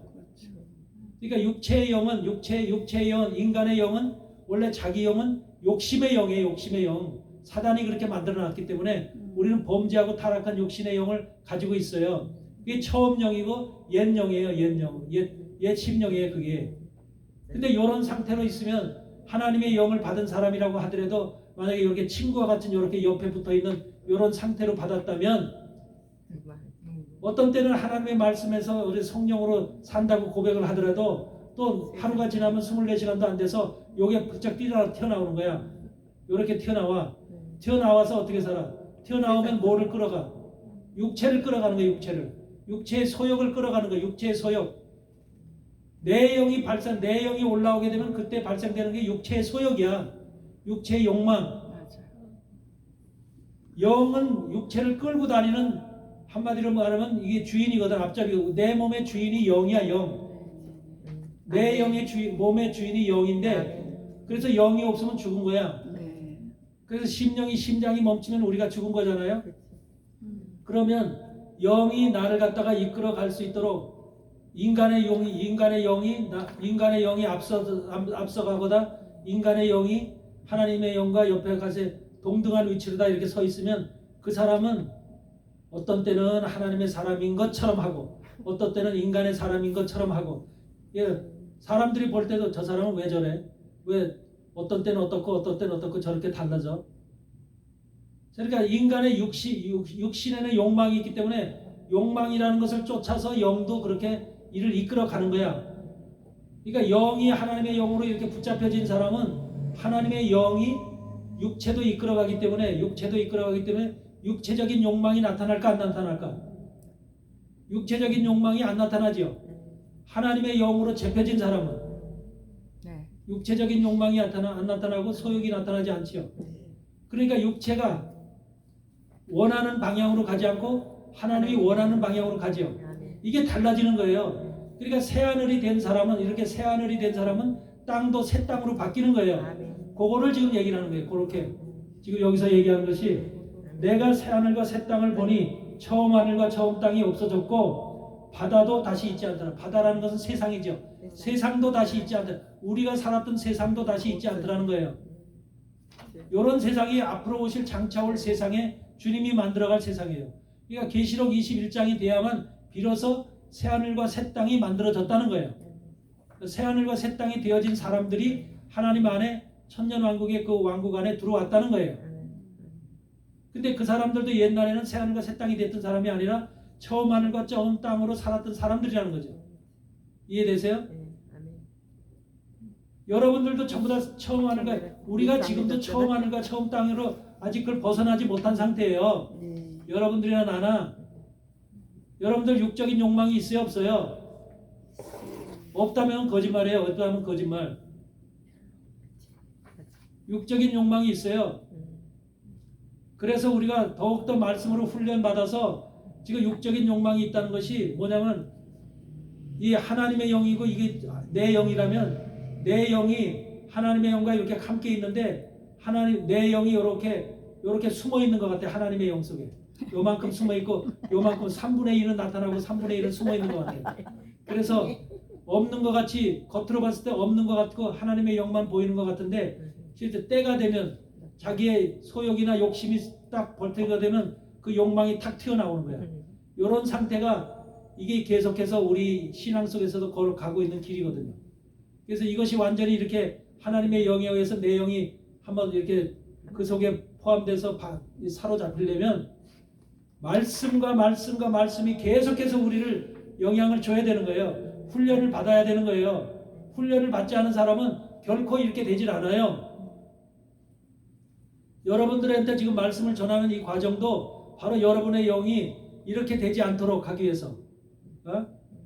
그러니까 육체의 영은 육체의 영은 인간의 영은 원래 자기 영은 욕심의 영이에요. 욕심의 영. 사단이 그렇게 만들어놨기 때문에 우리는 범죄하고 타락한 육신의 영을 가지고 있어요. 이게 처음 영이고 옛 영이에요. 옛 심령이에요. 그게. 근데 이런 상태로 있으면 하나님의 영을 받은 사람이라고 하더라도 만약에 이렇게 친구와 같은 이렇게 옆에 붙어있는 이런 상태로 받았다면 어떤 때는 하나님의 말씀에서 우리 성령으로 산다고 고백을 하더라도 또 하루가 지나면 24시간도 안 돼서 요게 부쩍 튀어나오는 거야. 이렇게 튀어나와서 어떻게 살아? 튀어나오면 뭐를 끌어가? 육체를 끌어가는 거야. 육체의 소욕을 끌어가는 거야. 육체의 소욕. 내 영이 올라오게 되면 그때 발생되는 게 육체의 소욕이야. 육체의 욕망. 영은 육체를 끌고 다니는 한마디로 말하면 이게 주인이거든. 앞잡이고 내 몸의 주인이 영이야. 영. 내 영의 몸의 주인이 영인데 그래서 영이 없으면 죽은 거야. 그래서 심장이 멈추면 우리가 죽은 거잖아요. 그러면 영이 나를 갖다가 이끌어 갈 수 있도록 인간의 영이 앞서가거나 인간의 영이 하나님의 영과 옆에 가서 동등한 위치로 다 이렇게 서 있으면 그 사람은 어떤 때는 하나님의 사람인 것처럼 하고 어떤 때는 인간의 사람인 것처럼 하고 사람들이 볼 때도 저 사람은 왜 저래? 왜 어떤 때는 어떻고 저렇게 달라져? 그러니까 인간의 육신에는 욕망이 있기 때문에 욕망이라는 것을 쫓아서 영도 그렇게 이를 이끌어 가는 거야. 그러니까 영이 하나님의 영으로 이렇게 붙잡혀진 사람은 하나님의 영이 육체도 이끌어가기 때문에 육체적인 욕망이 나타날까 안 나타날까? 육체적인 욕망이 안 나타나죠. 하나님의 영으로 재펴진 사람은 네. 육체적인 욕망이 안 나타나고 소욕이 나타나지 않지요. 그러니까 육체가 원하는 방향으로 가지 않고 하나님이 원하는 방향으로 가지요. 이게 달라지는 거예요. 그러니까 새하늘이 된 사람은 이렇게 새하늘이 된 사람은 땅도 새 땅으로 바뀌는 거예요. 그거를 지금 얘기를 하는 거예요. 그렇게 지금 여기서 얘기하는 것이 내가 새하늘과 새 땅을 보니 처음 하늘과 처음 땅이 없어졌고 바다도 다시 있지 않더라. 바다라는 것은 세상이죠. 세상도 다시 있지 않더라. 우리가 살았던 세상도 다시 있지 않더라는 거예요. 이런 세상이 앞으로 오실 장차올 세상에 주님이 만들어갈 세상이에요. 그러니까 계시록 21장이 돼야만 비로소 새하늘과 새 땅이 만들어졌다는 거예요. 새하늘과 새 땅이 되어진 사람들이 하나님 안에 천년왕국의 그 왕국 안에 들어왔다는 거예요. 근데 그 사람들도 옛날에는 새하늘과 새 땅이 됐던 사람이 아니라 처음 하늘과 처음 땅으로 살았던 사람들이라는 거죠. 이해되세요? 여러분들도 전부 다 처음 하늘과 우리가 지금도 처음 하늘과 처음 땅으로 아직 그걸 벗어나지 못한 상태예요. 여러분들이나 나나 여러분들 육적인 욕망이 있어요 없어요? 없다면 거짓말이에요. 없다면 거짓말. 육적인 욕망이 있어요. 그래서 우리가 더욱더 말씀으로 훈련받아서 지금 육적인 욕망이 있다는 것이 뭐냐면 이 하나님의 영이고 이게 내 영이라면 내 영이 하나님의 영과 이렇게 함께 있는데 하나님 내 영이 이렇게 숨어 있는 것 같아. 하나님의 영 속에 요만큼 숨어 있고 요만큼 3분의 1은 나타나고 3분의 1은 숨어 있는 것 같아요. 그래서 없는 것 같이 겉으로 봤을 때 없는 것 같고 하나님의 영만 보이는 것 같은데 실제 때가 되면 자기의 소욕이나 욕심이 딱 벌떼가 되면 그 욕망이 탁 튀어나오는 거야. 이런 상태가 이게 계속해서 우리 신앙 속에서도 걸어가고 있는 길이거든요. 그래서 이것이 완전히 이렇게 하나님의 영에 의해서 내 영이 한번 이렇게 그 속에 포함돼서 사로잡히려면 말씀과 말씀이 계속해서 우리를 영향을 줘야 되는 거예요. 훈련을 받아야 되는 거예요. 훈련을 받지 않은 사람은 결코 이렇게 되질 않아요. 여러분들한테 지금 말씀을 전하는 이 과정도 바로 여러분의 영이 이렇게 되지 않도록 하기 위해서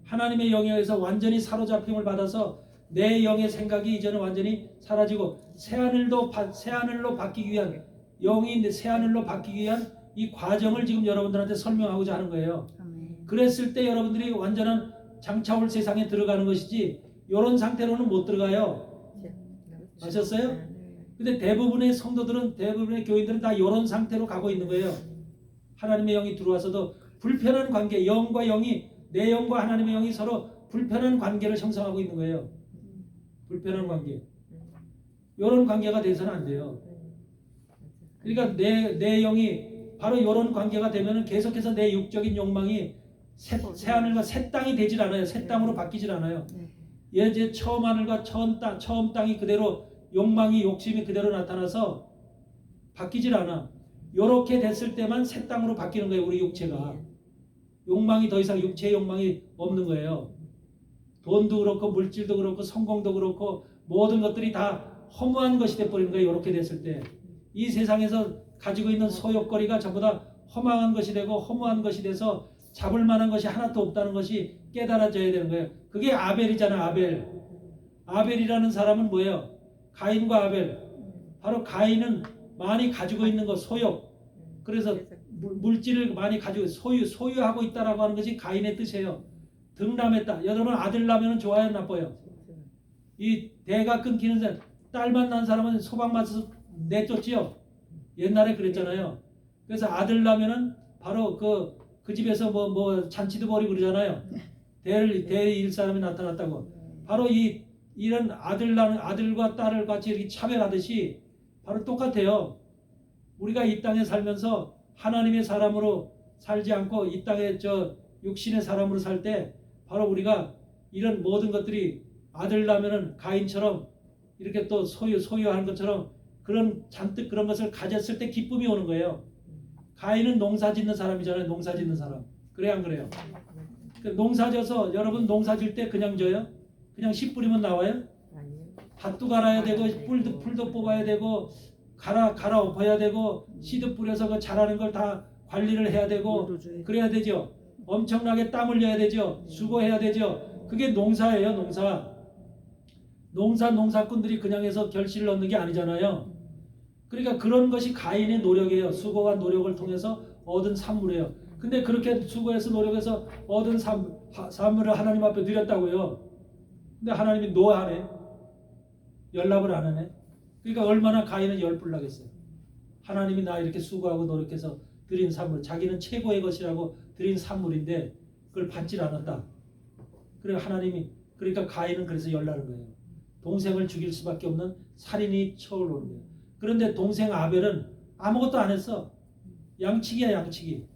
하나님의 영에 의해서 완전히 사로잡힘을 받아서 내 영의 생각이 이제는 완전히 사라지고 새하늘로 바뀌기 위한 영이 새하늘로 바뀌기 위한 이 과정을 지금 여러분들한테 설명하고자 하는 거예요. 그랬을 때 여러분들이 완전한 장차올 세상에 들어가는 것이지 이런 상태로는 못 들어가요. 아셨어요? 근데 대부분의 성도들은 대부분의 교인들은 다 이런 상태로 가고 있는 거예요. 하나님의 영이 들어와서도 불편한 관계, 영과 영이 내 영과 하나님의 영이 서로 불편한 관계를 형성하고 있는 거예요. 불편한 관계. 이런 관계가 돼서는 안 돼요. 그러니까 내 영이 바로 이런 관계가 되면 계속해서 내 육적인 욕망이 새하늘과 새 땅이 되질 않아요. 새 땅으로 바뀌질 않아요. 이제 처음 하늘과 처음 땅이 그대로 욕망이 욕심이 그대로 나타나서 바뀌질 않아. 이렇게 됐을 때만 새 땅으로 바뀌는 거예요. 우리 육체가. 욕망이 더 이상 육체의 욕망이 없는 거예요. 돈도 그렇고 물질도 그렇고 성공도 그렇고 모든 것들이 다 허무한 것이 돼버리는 거예요. 이렇게 됐을 때. 이 세상에서 가지고 있는 소욕거리가 전부 다 허망한 것이 되고 허무한 것이 돼서 잡을 만한 것이 하나도 없다는 것이 깨달아져야 되는 거예요. 그게 아벨이잖아. 아벨이라는 사람은 뭐예요? 가인과 아벨. 바로 가인은 많이 가지고 있는 것, 소욕. 그래서 물질을 많이 가지고 소유하고 있다라고 하는 것이 가인의 뜻이에요. 득남했다. 여러분 아들 나면은 좋아요, 나빠요? 이 대가 끊기는 사람, 딸만 난 사람은 소방 맞아서 내쫓지요. 옛날에 그랬잖아요. 그래서 아들 나면은 바로 그 집에서 뭐 잔치도 벌이고 그러잖아요. 대일 사람이 나타났다고. 바로 이런 아들과 딸을 같이 이렇게 차별하듯이 바로 똑같아요. 우리가 이 땅에 살면서 하나님의 사람으로 살지 않고 이 땅에 육신의 사람으로 살 때 바로 우리가 이런 모든 것들이 아들 나면은 가인처럼 이렇게 또 소유하는 것처럼 그런 잔뜩 그런 것을 가졌을 때 기쁨이 오는 거예요. 가인은 농사 짓는 사람이잖아요. 농사 짓는 사람. 그래요, 안 그래요? 농사 져서 여러분 농사 질 때 그냥 져요? 그냥 씨 뿌리면 나와요? 밭도 갈아야 되고 풀도 뽑아야 되고 갈아 엎어야 되고 씨도 뿌려서 그 자라는 걸 다 관리를 해야 되고 그래야 되죠. 엄청나게 땀 흘려야 되죠. 수고해야 되죠. 그게 농사예요, 농사. 농사꾼들이 그냥 해서 결실을 얻는 게 아니잖아요. 그러니까 그런 것이 가인의 노력이에요. 수고와 노력을 통해서 얻은 산물이에요. 근데 그렇게 수고해서 노력해서 얻은 산물을 하나님 앞에 드렸다고요. 근데 하나님이 노하네. 연락을 안 하네. 그러니까 얼마나 가인은 열불 나겠어요. 하나님이 나 이렇게 수고하고 노력해서 드린 산물, 자기는 최고의 것이라고 드린 산물인데 그걸 받질 않았다. 그래 하나님이, 그러니까 가인은 그래서 열나는 거예요. 동생을 죽일 수밖에 없는 살인이 쳐오르는 거예요. 그런데 동생 아벨은 아무것도 안 했어. 양치기야, 양치기.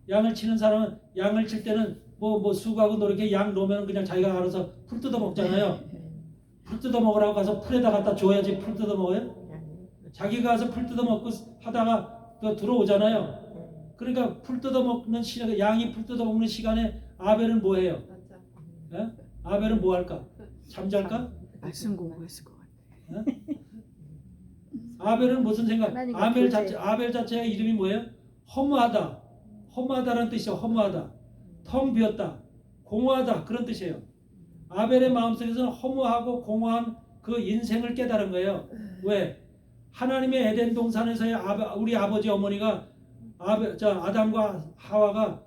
양을 치는 사람은 양을 칠 때는 뭐 수고하고 노력해. 양 놓으면 그냥 자기가 알아서 풀 뜯어 먹잖아요. 풀 뜯어 먹으라고 가서 풀에다 갖다 줘야지 풀 뜯어 먹어요. 자기가 가서 풀 뜯어 먹고 하다가 또 들어오잖아요. 그러니까 풀 뜯어 먹는 시간, 양이 풀 뜯어 먹는 시간에 아벨은 뭐 해요? 예? 아벨은 뭐 할까? 잠잘까? 말씀 공부했을 것 같아요. 예? 아벨은 무슨 생각? 하나님과 아벨 자체가 이름이 뭐예요? 허무하다. 허무하다라는 뜻이요. 허무하다. 텅 비었다. 공허하다. 그런 뜻이에요. 아벨의 마음속에서는 허무하고 공허한 그 인생을 깨달은 거예요. 왜? 하나님의 에덴 동산에서의 우리 아버지 어머니가 아담과 하와가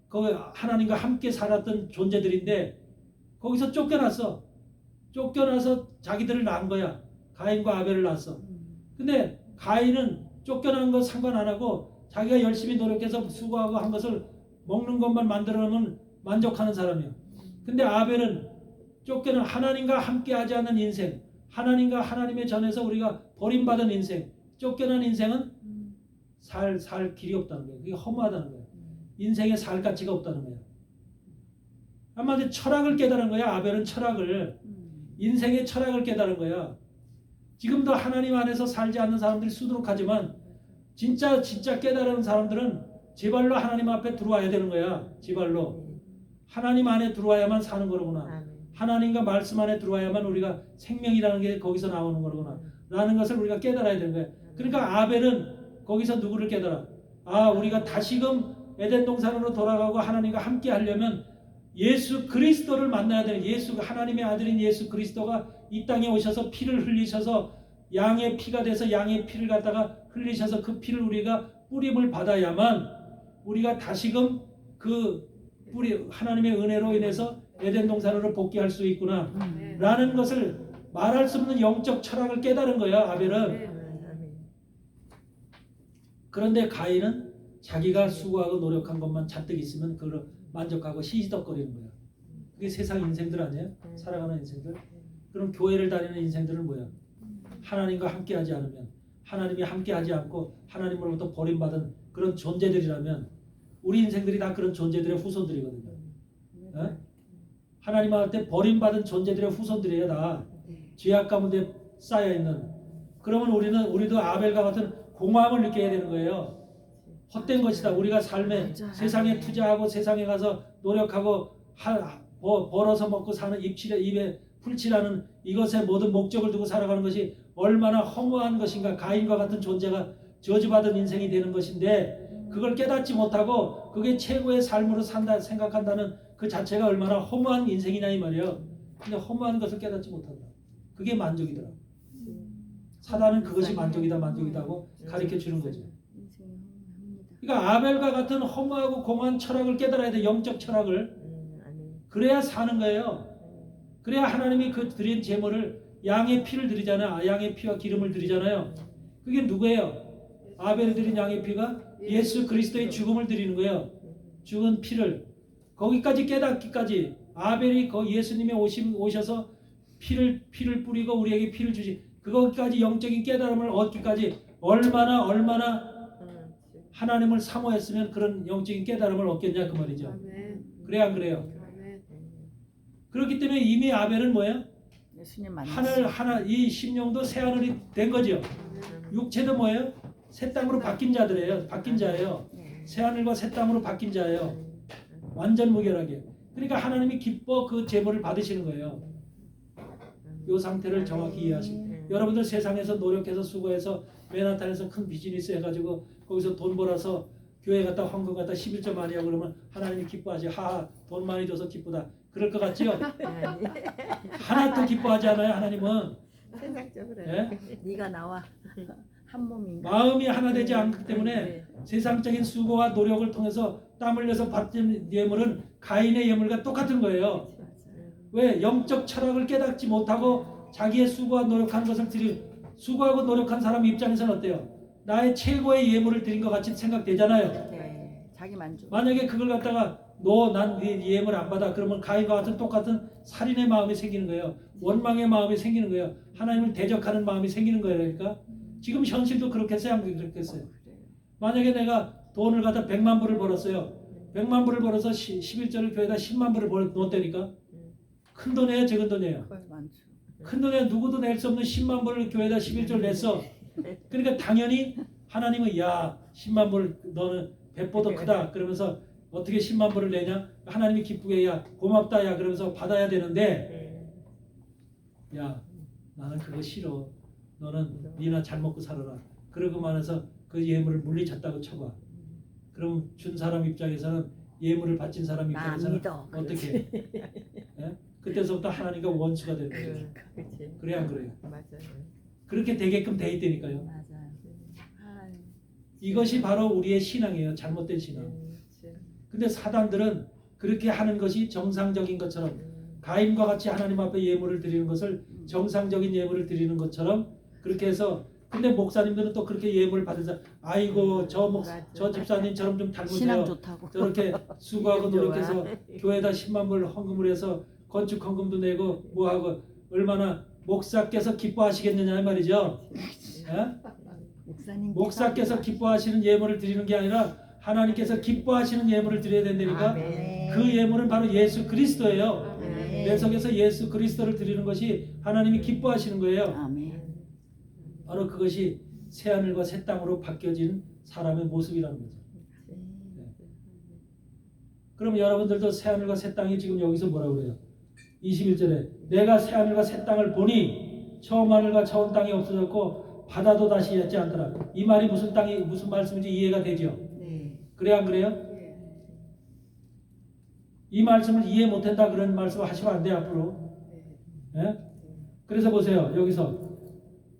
그 하나님과 함께 살았던 존재들인데 거기서 쫓겨나서 자기들을 낳은 거야. 가인과 아벨을 낳았어. 근데 가인은 쫓겨난 거 상관 안 하고 자기가 열심히 노력해서 수고하고 한 것을 먹는 것만 만들어 놓으면 만족하는 사람이야. 근데 아벨은 쫓겨난 하나님과 함께 하지 않는 인생, 하나님과 하나님의 전에서 우리가 버림받은 인생, 쫓겨난 인생은 살 길이 없다는 거예요. 그게 허무하다는 거예요. 인생에 살 가치가 없다는 거예요. 한마디로 철학을 깨달은 거야. 아벨은 철학을, 인생의 철학을 깨달은 거야. 지금도 하나님 안에서 살지 않는 사람들이 수두룩하지만 진짜 깨달은 사람들은 제발로 하나님 앞에 들어와야 되는 거야. 제발로 하나님 안에 들어와야만 사는 거로구나. 하나님과 말씀 안에 들어와야만 우리가 생명이라는 게 거기서 나오는 거로구나 라는 것을 우리가 깨달아야 되는 거야. 그러니까 아벨은 거기서 누구를 깨달아? 우리가 다시금 에덴 동산으로 돌아가고 하나님과 함께 하려면 예수 그리스도를 만나야 되는, 하나님의 아들인 예수 그리스도가 이 땅에 오셔서 피를 흘리셔서 양의 피가 돼서 양의 피를 갖다가 흘리셔서 그 피를 우리가 뿌림을 받아야만 우리가 다시금 그 하나님의 은혜로 인해서 에덴 동산으로 복귀할 수 있구나 라는 것을 말할 수 없는 영적 철학을 깨달은 거야. 아벨은. 그런데 가인은 자기가 수고하고 노력한 것만 잔뜩 있으면 그걸 만족하고 시시덕거리는 거야. 그게 세상 인생들 아니에요? 살아가는 인생들. 그럼 교회를 다니는 인생들은 뭐야? 하나님과 함께하지 않으면, 하나님이 함께하지 않고 하나님으로부터 버림받은 그런 존재들이라면 우리 인생들이 다 그런 존재들의 후손들이거든요. 하나님한테 버림받은 존재들의 후손들이에요. 다 죄악 가운데 쌓여있는. 그러면 우리도 아벨과 같은 공허함을 느껴야 되는 거예요. 헛된 것이다. 우리가 삶에 세상에 투자하고 세상에 가서 노력하고 벌어서 먹고 사는 입에 풀칠하는 이것에 모든 목적을 두고 살아가는 것이 얼마나 허무한 것인가. 가인과 같은 존재가 저주받은 인생이 되는 것인데 그걸 깨닫지 못하고 그게 최고의 삶으로 산다 생각한다는 그 자체가 얼마나 허무한 인생이냐 이 말이에요. 근데 허무한 것을 깨닫지 못한다. 그게 만족이더라. 사단은 그것이 만족이다 하고 가르쳐 주는 거죠. 그러니까 아벨과 같은 허무하고 공허한 철학을 깨달아야 돼. 영적 철학을. 그래야 사는 거예요. 그래야 하나님이 그 드린 제물을 양의 피를 드리잖아요. 양의 피와 기름을 드리잖아요. 그게 누구예요? 아벨이 드린 양의 피가 예수 그리스도의 죽음을 드리는 거예요. 죽은 피를. 거기까지 깨닫기까지 아벨이 예수님이 오셔서 피를 뿌리고 우리에게 피를 주시. 그거까지 영적인 깨달음을 얻기까지 얼마나 하나님을 사모했으면 그런 영적인 깨달음을 얻겠냐 그 말이죠. 그래 안 그래요? 그렇기 때문에 이미 아벨은 뭐예요? 이 심령도 새 하늘이 된 거죠. 육체도 뭐예요? 새 땅으로 바뀐 자들이에요. 바뀐 자예요. 새 하늘과 새 땅으로 바뀐 자예요. 완전 무결하게. 그러니까 하나님이 기뻐 그 제물을 받으시는 거예요. 이 상태를 정확히 이해하시고 여러분들 세상에서 노력해서 수고해서 맨하탄에서 큰 비즈니스 해가지고 거기서 돈 벌어서 교회 갔다 헌금 갔다 11조 많이 하고 그러면 하나님이 기뻐하지. 하하 돈 많이 줘서 기쁘다. 그럴 것 같지요? 하나도 기뻐하지 않아요. 하나님은. 세상적으로. 예? 네가 나와 한 몸인가. 마음이 하나 되지 않기 때문에 세상적인 수고와 노력을 통해서 땀 흘려서 받은 예물은 가인의 예물과 똑같은 거예요. 왜? 영적 철학을 깨닫지 못하고 자기의 수고와 노력한 것을 수고하고 노력한 사람 입장에서는 어때요? 나의 최고의 예물을 드린 것 같이 생각되잖아요. 네, 자기 만족. 만약에 그걸 갖다가 난 네 예물 안 받아 그러면 가인과 같은 똑같은 살인의 마음이 생기는 거예요. 원망의 마음이 생기는 거예요. 하나님을 대적하는 마음이 생기는 거예요. 그러니까 지금 현실도 그렇겠어요? 안 그렇겠어요? 만약에 내가 돈을 갖다 100만 불을 벌었어요. 100만 불을 벌어서 11절을 교회에다 10만 불을 넣었다니까 큰 돈이에요? 적은 돈이에요? 많죠. 큰 돈이에요. 누구도 낼 수 없는 10만 불을 교회에다 11절 냈어. 그러니까 당연히 하나님은 야 10만 불 너는 배보다 크다 그러면서 어떻게 10만 불을 내냐? 하나님이 기쁘게 야 고맙다 야 그러면서 받아야 되는데 야 나는 그거 싫어. 너는 니나 잘 먹고 살아라. 그러고만 해서 그 예물을 물리쳤다고 쳐봐. 그럼 준 사람 입장에서는 예물을 바친 사람 입장에서는 어떻게? 예? 그때서부터 하나님과 원수가 되는 거예요. 그래야 안 그래요? 맞아요. 그렇게 되게끔 돼 있다니까요. 맞아요. 아, 이것이 바로 우리의 신앙이에요. 잘못된 신앙. 근데 사단들은 그렇게 하는 것이 정상적인 것처럼 가인과 같이 하나님 앞에 예물을 드리는 것을 정상적인 예물을 드리는 것처럼 그렇게 해서 근데 목사님들은 또 그렇게 예물을 받으서 아이고 저 집사님처럼 좀 신앙 닮으세요. 좋다고. 저렇게 수고하고 노력해서 교회에다 10만 불 헌금을 해서 건축 헌금도 내고 뭐하고 얼마나 목사께서 기뻐하시겠느냐 이 말이죠. 예? 목사께서 기뻐하시는 예물을 드리는 게 아니라 하나님께서 기뻐하시는 예물을 드려야 된다니까. 아멘. 그 예물은 바로 예수 그리스도예요. 아멘. 내 속에서 예수 그리스도를 드리는 것이 하나님이 기뻐하시는 거예요. 아멘. 바로 그것이 새하늘과 새 땅으로 바뀌어진 사람의 모습이라는 거죠. 그럼 여러분들도 새하늘과 새 땅이 지금 여기서 뭐라고 그래요? 21절에 내가 새하늘과 새 땅을 보니 처음 하늘과 처음 땅이 없어졌고 바다도 다시 있지 않더라. 이 말이 무슨 말씀인지 이해가 되죠? 네. 그래야 안 그래요? 이 말씀을 이해 못한다 그런 말씀을 하시면 안 돼요 앞으로. 예? 그래서 보세요 여기서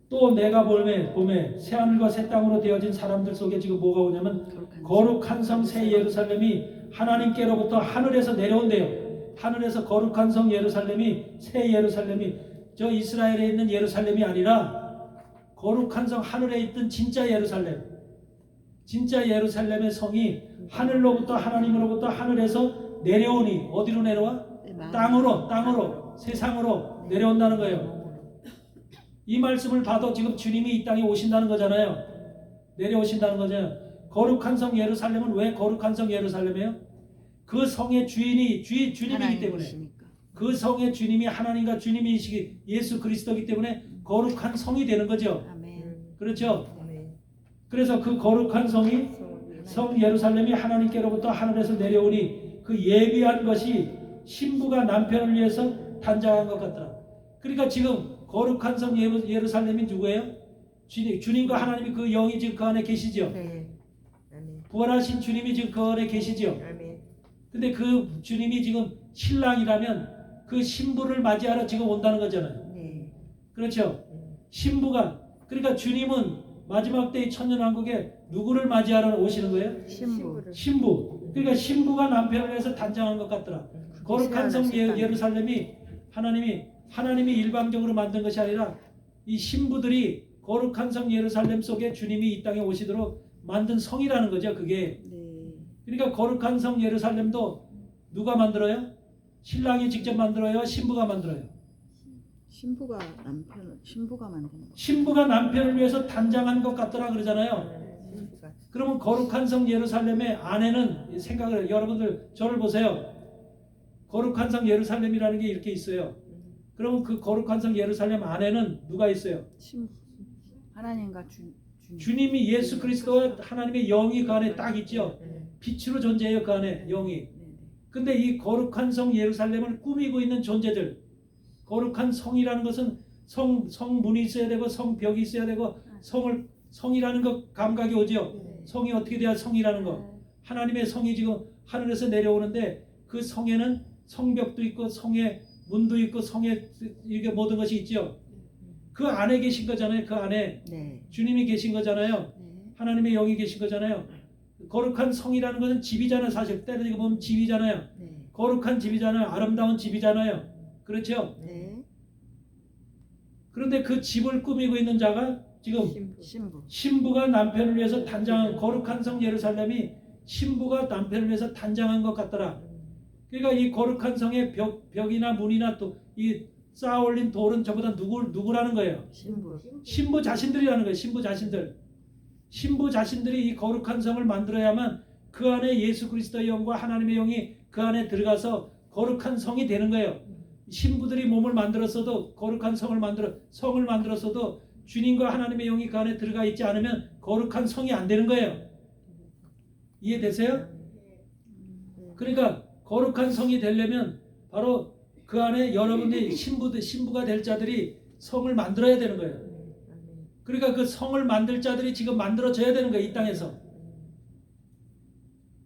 또 내가 봄에 새하늘과 새 땅으로 되어진 사람들 속에 지금 뭐가 오냐면 거룩한 성 새 예루살렘이 하나님께로부터 하늘에서 내려온대요. 하늘에서 거룩한 성 예루살렘이 새 예루살렘이 저 이스라엘에 있는 예루살렘이 아니라 거룩한 성 하늘에 있던 진짜 예루살렘의 성이 하늘로부터 하나님으로부터 하늘에서 내려오니 어디로 내려와? 땅으로 세상으로 내려온다는 거예요. 이 말씀을 봐도 지금 주님이 이 땅에 오신다는 거잖아요. 내려오신다는 거잖아요. 거룩한 성 예루살렘은 왜 거룩한 성 예루살렘이에요? 그 성의 주님이기 때문에 그 성의 주님이 하나님과 주님이시기 예수 그리스도이기 때문에 거룩한 성이 되는 거죠. 아멘. 그렇죠? 그래서 그 거룩한 성이 성 예루살렘이 하나님께로부터 하늘에서 내려오니 그 예비한 것이 신부가 남편을 위해서 단장한 것 같더라. 그러니까 지금 거룩한 성 예루살렘이 누구예요? 주님과 하나님이 그 영이 지금 그 안에 계시죠. 부활하신 주님이 지금 그 안에 계시죠. 근데 그 주님이 지금 신랑이라면 그 신부를 맞이하러 지금 온다는 거잖아요. 네. 그렇죠? 신부가 그러니까 주님은 마지막 때의 천년왕국에 누구를 맞이하러 오시는 거예요? 신부. 그러니까 신부가 남편을 위해서 단장한 것 같더라. 거룩한 성 예루살렘이 하나님이 일방적으로 만든 것이 아니라 이 신부들이 거룩한 성 예루살렘 속에 주님이 이 땅에 오시도록 만든 성이라는 거죠. 그게. 그러니까 거룩한 성 예루살렘도 누가 만들어요? 신랑이 직접 만들어요? 신부가 만들어요? 신부가 만드는 거. 신부가 남편을 위해서 단장한 것 같더라 그러잖아요. 그러면 거룩한 성 예루살렘의 안에는 생각을 해요. 여러분들 저를 보세요. 거룩한 성 예루살렘이라는 게 이렇게 있어요. 그러면 그 거룩한 성 예루살렘 안에는 누가 있어요? 신부. 하나님과 주님이 예수 그리스도와 하나님의 영이 그 안에 딱 있죠. 빛으로 존재해요. 그 안에 영이. 근데 이 거룩한 성 예루살렘을 꾸미고 있는 존재들, 거룩한 성이라는 것은 성문이 있어야 되고 성벽이 있어야 되고 성이라는 것 감각이 오죠. 성이 어떻게 돼야 성이라는 거. 하나님의 성이 지금 하늘에서 내려오는데 그 성에는 성벽도 있고 성에 문도 있고 성에 이게 모든 것이 있죠. 그 안에 계신 거잖아요. 그 안에 네. 주님이 계신 거잖아요. 네. 하나님의 영이 계신 거잖아요. 거룩한 성이라는 것은 집이잖아요. 사실 때려지고 보면 집이잖아요. 네. 거룩한 집이잖아요. 아름다운 집이잖아요. 그렇죠? 네. 그런데 그 집을 꾸미고 있는 자가 지금 신부. 신부가 남편을 위해서 단장한 거룩한 성 예루살렘이 신부가 남편을 위해서 단장한 것 같더라. 그러니까 이 거룩한 성의 벽이나 문이나 또 이 쌓아 올린 돌은 전부 다 누구라는 거예요? 신부. 신부 자신들이라는 거예요. 신부 자신들. 신부 자신들이 이 거룩한 성을 만들어야만 그 안에 예수 그리스도의 영과 하나님의 영이 그 안에 들어가서 거룩한 성이 되는 거예요. 신부들이 몸을 만들었어도 거룩한 성을 만들었어도 주님과 하나님의 영이 그 안에 들어가 있지 않으면 거룩한 성이 안 되는 거예요. 이해되세요? 그러니까 거룩한 성이 되려면 바로 그 안에 여러분들이 신부가 될 자들이 성을 만들어야 되는 거예요. 그러니까 그 성을 만들 자들이 지금 만들어져야 되는 거예요. 이 땅에서.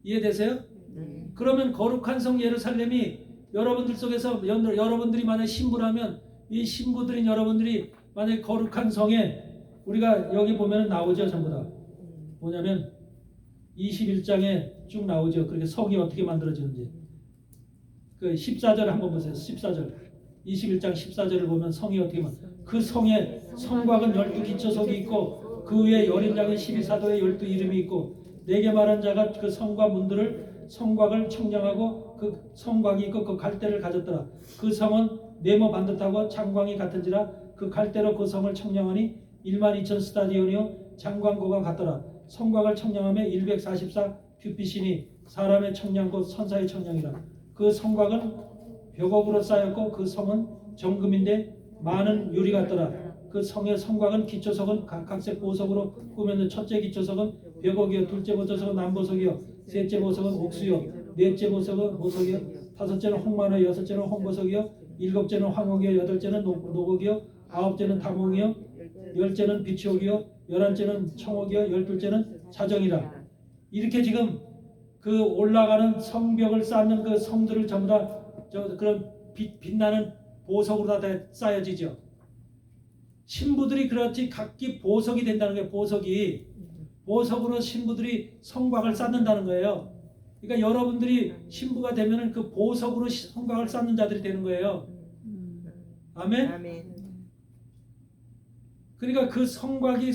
이해되세요? 네. 그러면 거룩한 성 예루살렘이 여러분들 속에서 여러분들이 만약 신부라면 이 신부들인 여러분들이 만약 거룩한 성에 우리가 여기 보면 나오죠. 전부 다. 뭐냐면 21장에 쭉 나오죠. 그렇게 성이 어떻게 만들어지는지. 그 14절 한번 보세요. 14절. 21장 14절을 보면 성이 어떻게 그 성에 성곽은 12기초석이 있고 그 위에 여린장의 12사도의 12이름이 있고 내게 말한 자가 그 성과 문들을 성곽을 청량하고 그 성곽이 있고 그 갈대를 가졌더라. 그 성은 네모 반듯하고 장광이 같은지라 그 갈대로 그 성을 청량하니 12,000 스타디온이요 장광고가 같더라. 성곽을 청량하며 144 큐빗이니 사람의 청량 곧 선사의 청량이라. 그 성곽은 벽옥으로 쌓였고 그 성은 정금인데 많은 유리 같더라. 그 성의 성곽은 기초석은 각색 보석으로 꾸몄는 첫째 기초석은 벽옥이요 둘째 보석은 남보석이요 셋째 보석은 옥수요 넷째 보석은 보석이요 다섯째는 홍만호 여섯째는 홍보석이요 일곱째는 황옥이요 여덟째는 노곡이요 아홉째는 다몽이요 열째는 비치옥이요 열한째는 청옥이요 열둘째는 자정이라. 이렇게 지금 그 올라가는 성벽을 쌓는 그 성들을 전부 다 그런 빛나는 보석으로 다 쌓여지죠. 신부들이 그렇지 각기 보석이 된다는 거예요. 보석으로 신부들이 성곽을 쌓는다는 거예요. 그러니까 여러분들이 신부가 되면은 그 보석으로 성곽을 쌓는 자들이 되는 거예요. 아멘. 아멘. 그러니까 그 성곽이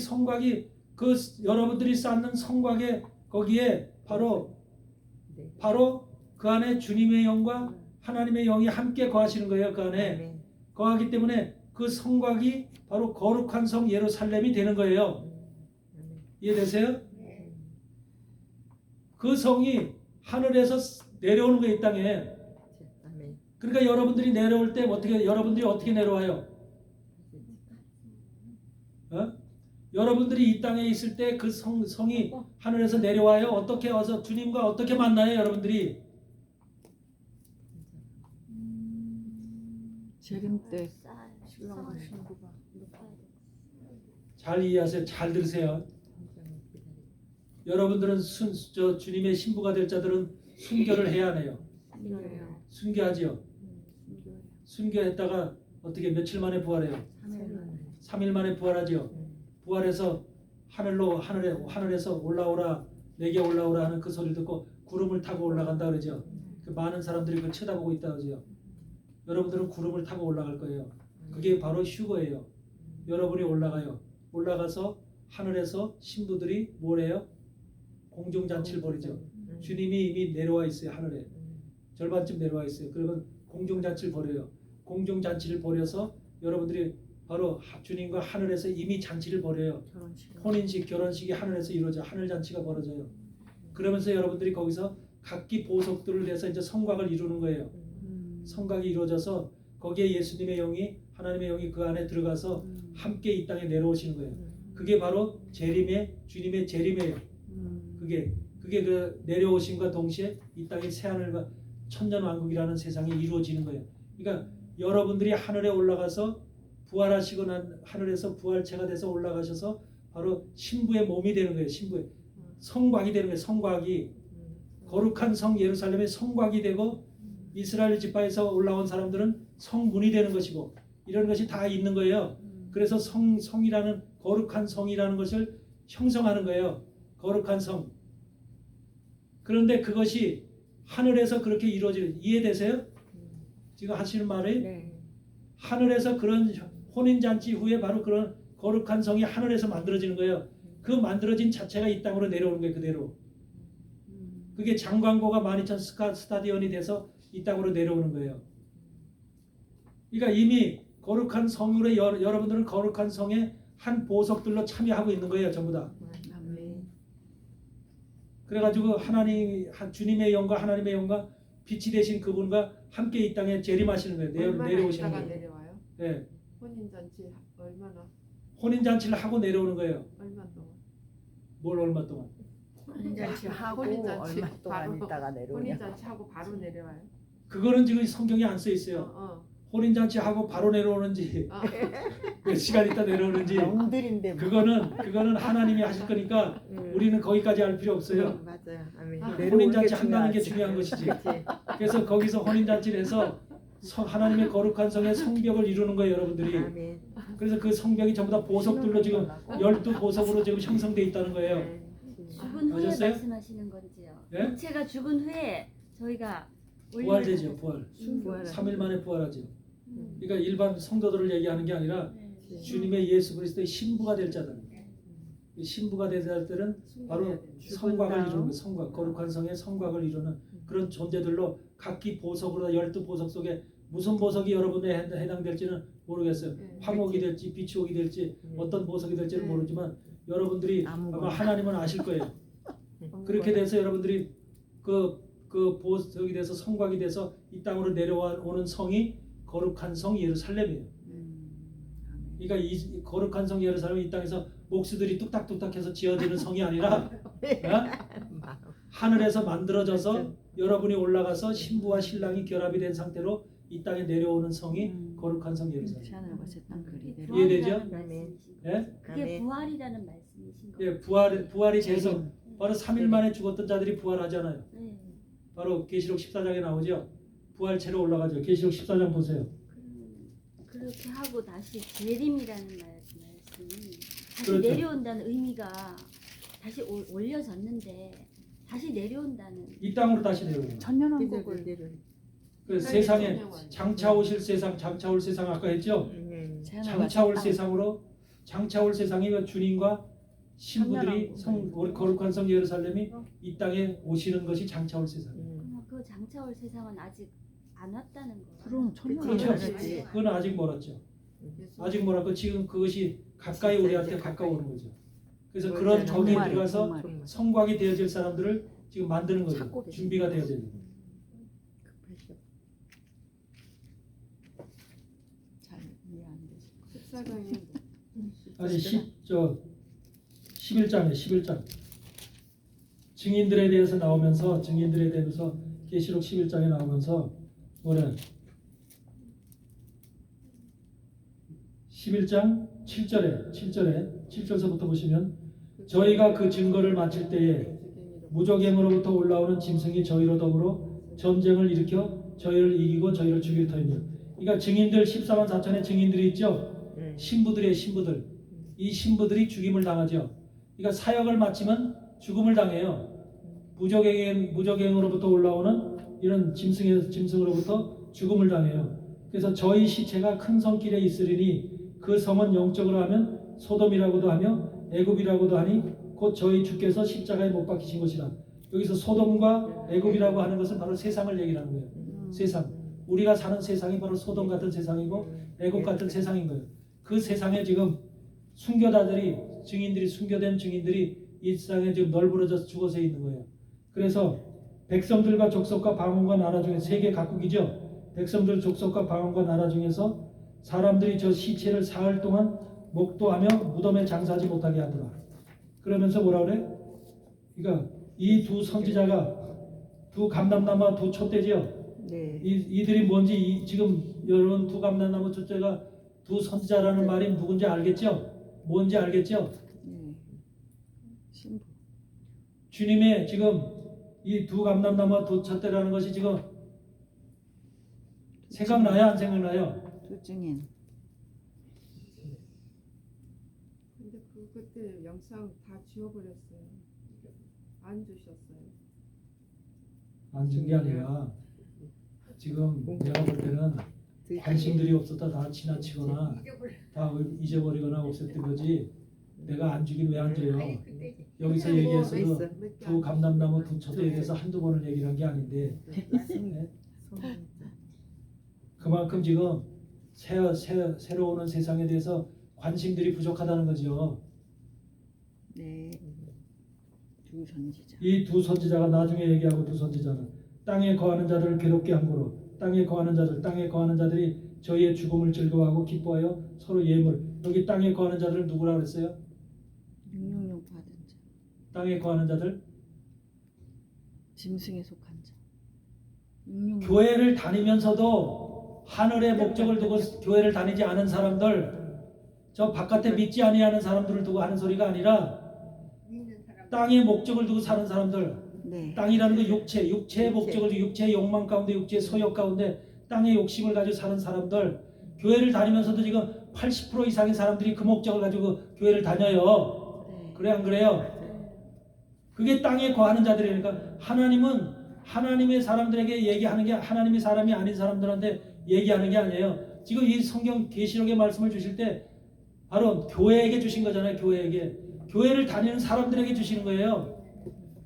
그 여러분들이 쌓는 성곽에 거기에 바로 그 안에 주님의 영과 하나님의 영이 함께 거하시는 거예요. 그 안에 아멘. 거하기 때문에 그 성곽이 바로 거룩한 성 예루살렘이 되는 거예요. 이해되세요? 그 성이 하늘에서 내려오는 거예요. 이 땅에. 아멘. 그러니까 여러분들이 내려올 때 여러분들이 어떻게 내려와요? 여러분들이 이 땅에 있을 때 그 성이 하늘에서 내려와요. 어떻게 와서 주님과 어떻게 만나요? 여러분들이 재림 때 신랑과 신부가 잘 이해하세요. 잘 들으세요. 여러분들은 주님의 신부가 될 자들은 순교를 해야 하네요. 신녀예요. 순교하지요. 순교했다가 어떻게 며칠 만에 부활해요? 3일 만에 부활하지요. 부활해서 하늘에서 올라오라 내게 올라오라 하는 그 소리를 듣고 구름을 타고 올라간다 그러죠. 그 많은 사람들이 그걸 쳐다보고 있다 그러죠. 여러분들은 구름을 타고 올라갈 거예요. 그게 바로 휴거예요. 여러분이 올라가서 하늘에서 신부들이 뭘 해요? 공중잔치를 벌이죠. 주님이 이미 내려와 있어요. 하늘에 절반쯤 내려와 있어요. 그러면 공중잔치를 벌여요. 공중잔치를 벌여서 여러분들이 바로 주님과 하늘에서 이미 잔치를 벌여요. 혼인식, 결혼식이 하늘에서 이루어져 하늘잔치가 벌어져요. 그러면서 여러분들이 거기서 각기 보석들을 해서 이제 성곽을 이루는 거예요. 성곽이 이루어져서 거기에 예수님의 영이 하나님의 영이 그 안에 들어가서 함께 이 땅에 내려오시는 거예요. 그게 바로 주님의 재림이에요. 그게 그 내려오심과 동시에 이 땅의 새하늘과 천년왕국이라는 세상이 이루어지는 거예요. 그러니까 여러분들이 하늘에 올라가서 부활하시고 난 하늘에서 부활체가 돼서 올라가셔서 바로 신부의 몸이 되는 거예요. 신부의 성곽이 되는 거예요. 성곽이 거룩한 성 예루살렘의 성곽이 되고 이스라엘 지파에서 올라온 사람들은 성문이 되는 것이고 이런 것이 다 있는 거예요. 그래서 성이라는 거룩한 성이라는 것을 형성하는 거예요. 거룩한 성. 그런데 그것이 하늘에서 그렇게 이루어지는 이해되세요? 지금 하시는 말이 네. 하늘에서 그런 혼인잔치 후에 바로 그런 거룩한 성이 하늘에서 만들어지는 거예요. 그 만들어진 자체가 이 땅으로 내려오는 거예요. 그대로. 그게 장광고가 12,000 스타디온이 돼서 이 땅으로 내려오는 거예요. 그러니까 이미 거룩한 성으로 여러분들은 거룩한 성의 한 보석들로 참여하고 있는 거예요. 전부 다. 아멘. 그래가지고 하나님 주님의 영과 하나님의 영과 빛이 되신 그분과 함께 이 땅에 재림하시는 거예요. 얼마나 내려오시는 있다가 거예요. 내려와요? 네. 혼인잔치 얼마나 혼인잔치를 하고 내려오는 거예요. 얼마 동안? 뭘 얼마 동안? 혼인잔치 하고 혼인잔치 얼마 동안 있다가 내려오냐? 혼인잔치 하고 바로 내려와요. 그거는 지금 성경에 안 써 있어요. 어. 혼인잔치 하고 바로 내려오는지 어. 몇 시간 있다 내려오는지 영들인데 뭐. 그거는 하나님이 하실 거니까 우리는 거기까지 알 필요 없어요. 맞아요. 아멘. 아, 혼인잔치 한다는 게 중요한 것이지. 그래서 거기서 혼인잔치를 해서 하나님의 거룩한 성의 성벽을 이루는 거예요, 여러분들이. 아멘. 그래서 그 성벽이 전부 다 보석들로 지금 12보석으로 지금 형성돼 있다는 거예요. 죽은 후에 아셨어요? 말씀하시는 건지요? 예? 육체가 죽은 후에 저희가 부활되죠, 부활. 부활. 3일 만에 부활하죠. 음. 그러니까 일반 성도들을 얘기하는 게 아니라 네. 주님의 예수 그리스도의 신부가 될 자들. 이 신부가 될 자들은 바로 성곽을 이루는 거예요. 성곽, 거룩한 성의 성곽을 이루는 그런 존재들로 각기 보석으로 12보석 속에 무슨 보석이 여러분에 해당될지는 모르겠어요. 네. 황옥이 될지 비추옥이 될지 어떤 보석이 될지는 모르지만 여러분들이 아마 하나님은 아실 거예요. 그렇게 돼서 여러분들이 그 보석이 돼서 성곽이 돼서 이 땅으로 내려오는 성이 거룩한 성 예루살렘이에요. 그러니까 이 거룩한 성 예루살렘이 이 땅에서 목수들이 뚝딱뚝딱해서 지어지는 성이 아니라 하늘에서 만들어져서 여러분이 올라가서 신부와 신랑이 결합이 된 상태로 이 땅에 내려오는 성이 거룩한 성 예루살렘. 하늘 것의 땅거리 내려. 이해되죠? 부활이라는 말씀이신 거예요. 예? 그게 아멘. 부활이라는 말씀이신 거예요. 예, 부활이 돼서 바로 3일 만에 죽었던 자들이 부활하잖아요. 네. 바로 계시록 14장에 나오죠. 부활체로 올라가죠. 계시록 14장 보세요. 그렇게 하고 다시 재림이라는 말씀이 다시 그렇죠. 내려온다는 의미가 다시 올려졌는데 다시 내려온다는 이 땅으로 다시 내려오는 거예요. 천년왕국을 그 세상에 장차 오실 세상, 장차 올 세상 아까 했죠. 장차 올 세상으로 장차 올 세상이 주님과 신부들이 우리 거룩한 성 예루살렘이 이 땅에 오시는 것이 장차 올 세상. 그러면 그 장차 올 세상은 아직 안 왔다는 거예요. 그럼 그렇죠. 천년왕국이지. 그건 아직 멀었죠. 아직 멀었고 지금 그것이 가까이 우리한테 가까워오는 거죠. 그래서 그런 거기에 들어가서 성곽이 되어질 사람들을 지금 만드는 거죠. 준비가 되어져 있는 거예요. 잘 이해 안 되실 거예요. 14장에 아니 11장에 증인들에 대해서 나오면서 증인들에 대해서 계시록 11장에 나오면서 뭐래? 11장 7절서부터 보시면 저희가 그 증거를 마칠 때에 무적행으로부터 올라오는 짐승이 저희로 더불어 전쟁을 일으켜 저희를 이기고 저희를 죽일 터이며. 그러니까 증인들 14만 4천의 증인들이 있죠. 신부들의 신부들. 이 신부들이 죽임을 당하죠. 그러니까 사역을 마치면 죽음을 당해요. 무적행으로부터 올라오는 이런 짐승으로부터 죽음을 당해요. 그래서 저희 시체가 큰 성길에 있으리니 그 성은 영적으로 하면 소돔이라고도 하며 애굽이라고도 하니 곧 저희 주께서 십자가에 못 박히신 것이라. 여기서 소돔과 애굽이라고 하는 것은 바로 세상을 얘기하는 거예요. 세상. 우리가 사는 세상이 바로 소돔 같은 세상이고 애굽 같은 세상인 거예요. 그 세상에 지금 순교자들이 순교된 증인들이 이 세상에 지금 널브러져서 죽어서 있는 거예요. 그래서 백성들과 족속과 방언과 나라 중에 세계 각국이죠. 백성들 족속과 방언과 나라 중에서 사람들이 저 시체를 사흘 동안 목도하며 무덤에 장사하지 못하게 하더라. 그러면서 뭐라 그래? 그러니까 이 두 선지자가 두 감람나무와 두 촛대지요. 네. 이들이 뭔지 지금 여러분 두 감람나무 촛대가 두 선지자라는 말이 누군지 알겠죠? 뭔지 알겠죠? 신부. 주님의 지금 이 두 감람나무와 두 촛대라는 것이 지금 생각나요? 안 생각나요? 두 증인. 근데 그때 영상 다 지워버렸어요. 안 주셨어요. 안 준 게 아니라 지금 내가 볼 때는 관심들이 없었다 다 지나치거나 다 잊어버리거나 없앴던 거지. 내가 안 주긴 왜 안 줘요? 여기서 얘기해서도 두 감람나무 두 촛대에 대해서 한두 번을 얘기를 한 게 아닌데 네? 그만큼 지금 새로 오는 세상에 대해서 관심들이 부족하다는 거죠. 네. 두 선지자. 이 두 선지자가 나중에 얘기하고 두 선지자는 땅에 거하는 자들을 괴롭게 함으로 땅에 거하는 자들이 저희의 죽음을 즐거워하고 기뻐하여 서로 예물. 여기 땅에 거하는 자들은 누구라 그랬어요? 666 받은 자. 땅에 거하는 자들? 짐승에 속한 자. 666. 교회를 다니면서도 하늘의 목적을 두고 교회를 다니지 않은 사람들, 저 바깥에 믿지 아니하는 사람들을 두고 하는 소리가 아니라 땅의 목적을 두고 사는 사람들, 네. 땅이라는 게 육체의 목적을 두고 육체의 욕망 가운데 육체의 소욕 가운데 땅의 욕심을 가지고 사는 사람들, 교회를 다니면서도 지금 80% 이상의 사람들이 그 목적을 가지고 교회를 다녀요. 네. 그래 안 그래요? 그게 땅에 거하는 자들이니까 하나님은 하나님의 사람들에게 얘기하는 게 하나님의 사람이 아닌 사람들한테 얘기하는 게 아니에요. 지금 이 성경 계시록의 말씀을 주실 때 바로 교회에게 주신 거잖아요. 교회를 다니는 사람들에게 주시는 거예요.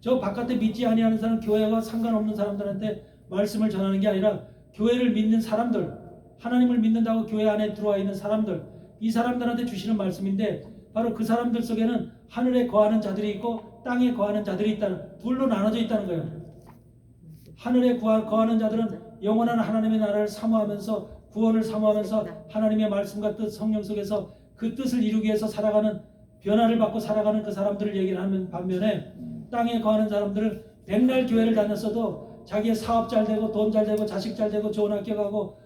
저 바깥에 믿지 아니하는 사람, 교회와 상관없는 사람들한테 말씀을 전하는 게 아니라 교회를 믿는 사람들, 하나님을 믿는다고 교회 안에 들어와 있는 사람들, 이 사람들한테 주시는 말씀인데 바로 그 사람들 속에는 하늘에 거하는 자들이 있고 땅에 거하는 자들이 있다는, 둘로 나눠져 있다는 거예요. 하늘에 거하는 자들은 영원한 하나님의 나라를 사모하면서 구원을 사모하면서 하나님의 말씀과 뜻, 성령 속에서 그 뜻을 이루기 위해서 살아가는, 변화를 받고 살아가는 그 사람들을 얘기를 하는 반면에 땅에 거하는 사람들은 백날 교회를 다녔어도 자기의 사업 잘 되고 돈 잘 되고 자식 잘 되고 좋은 학교 가고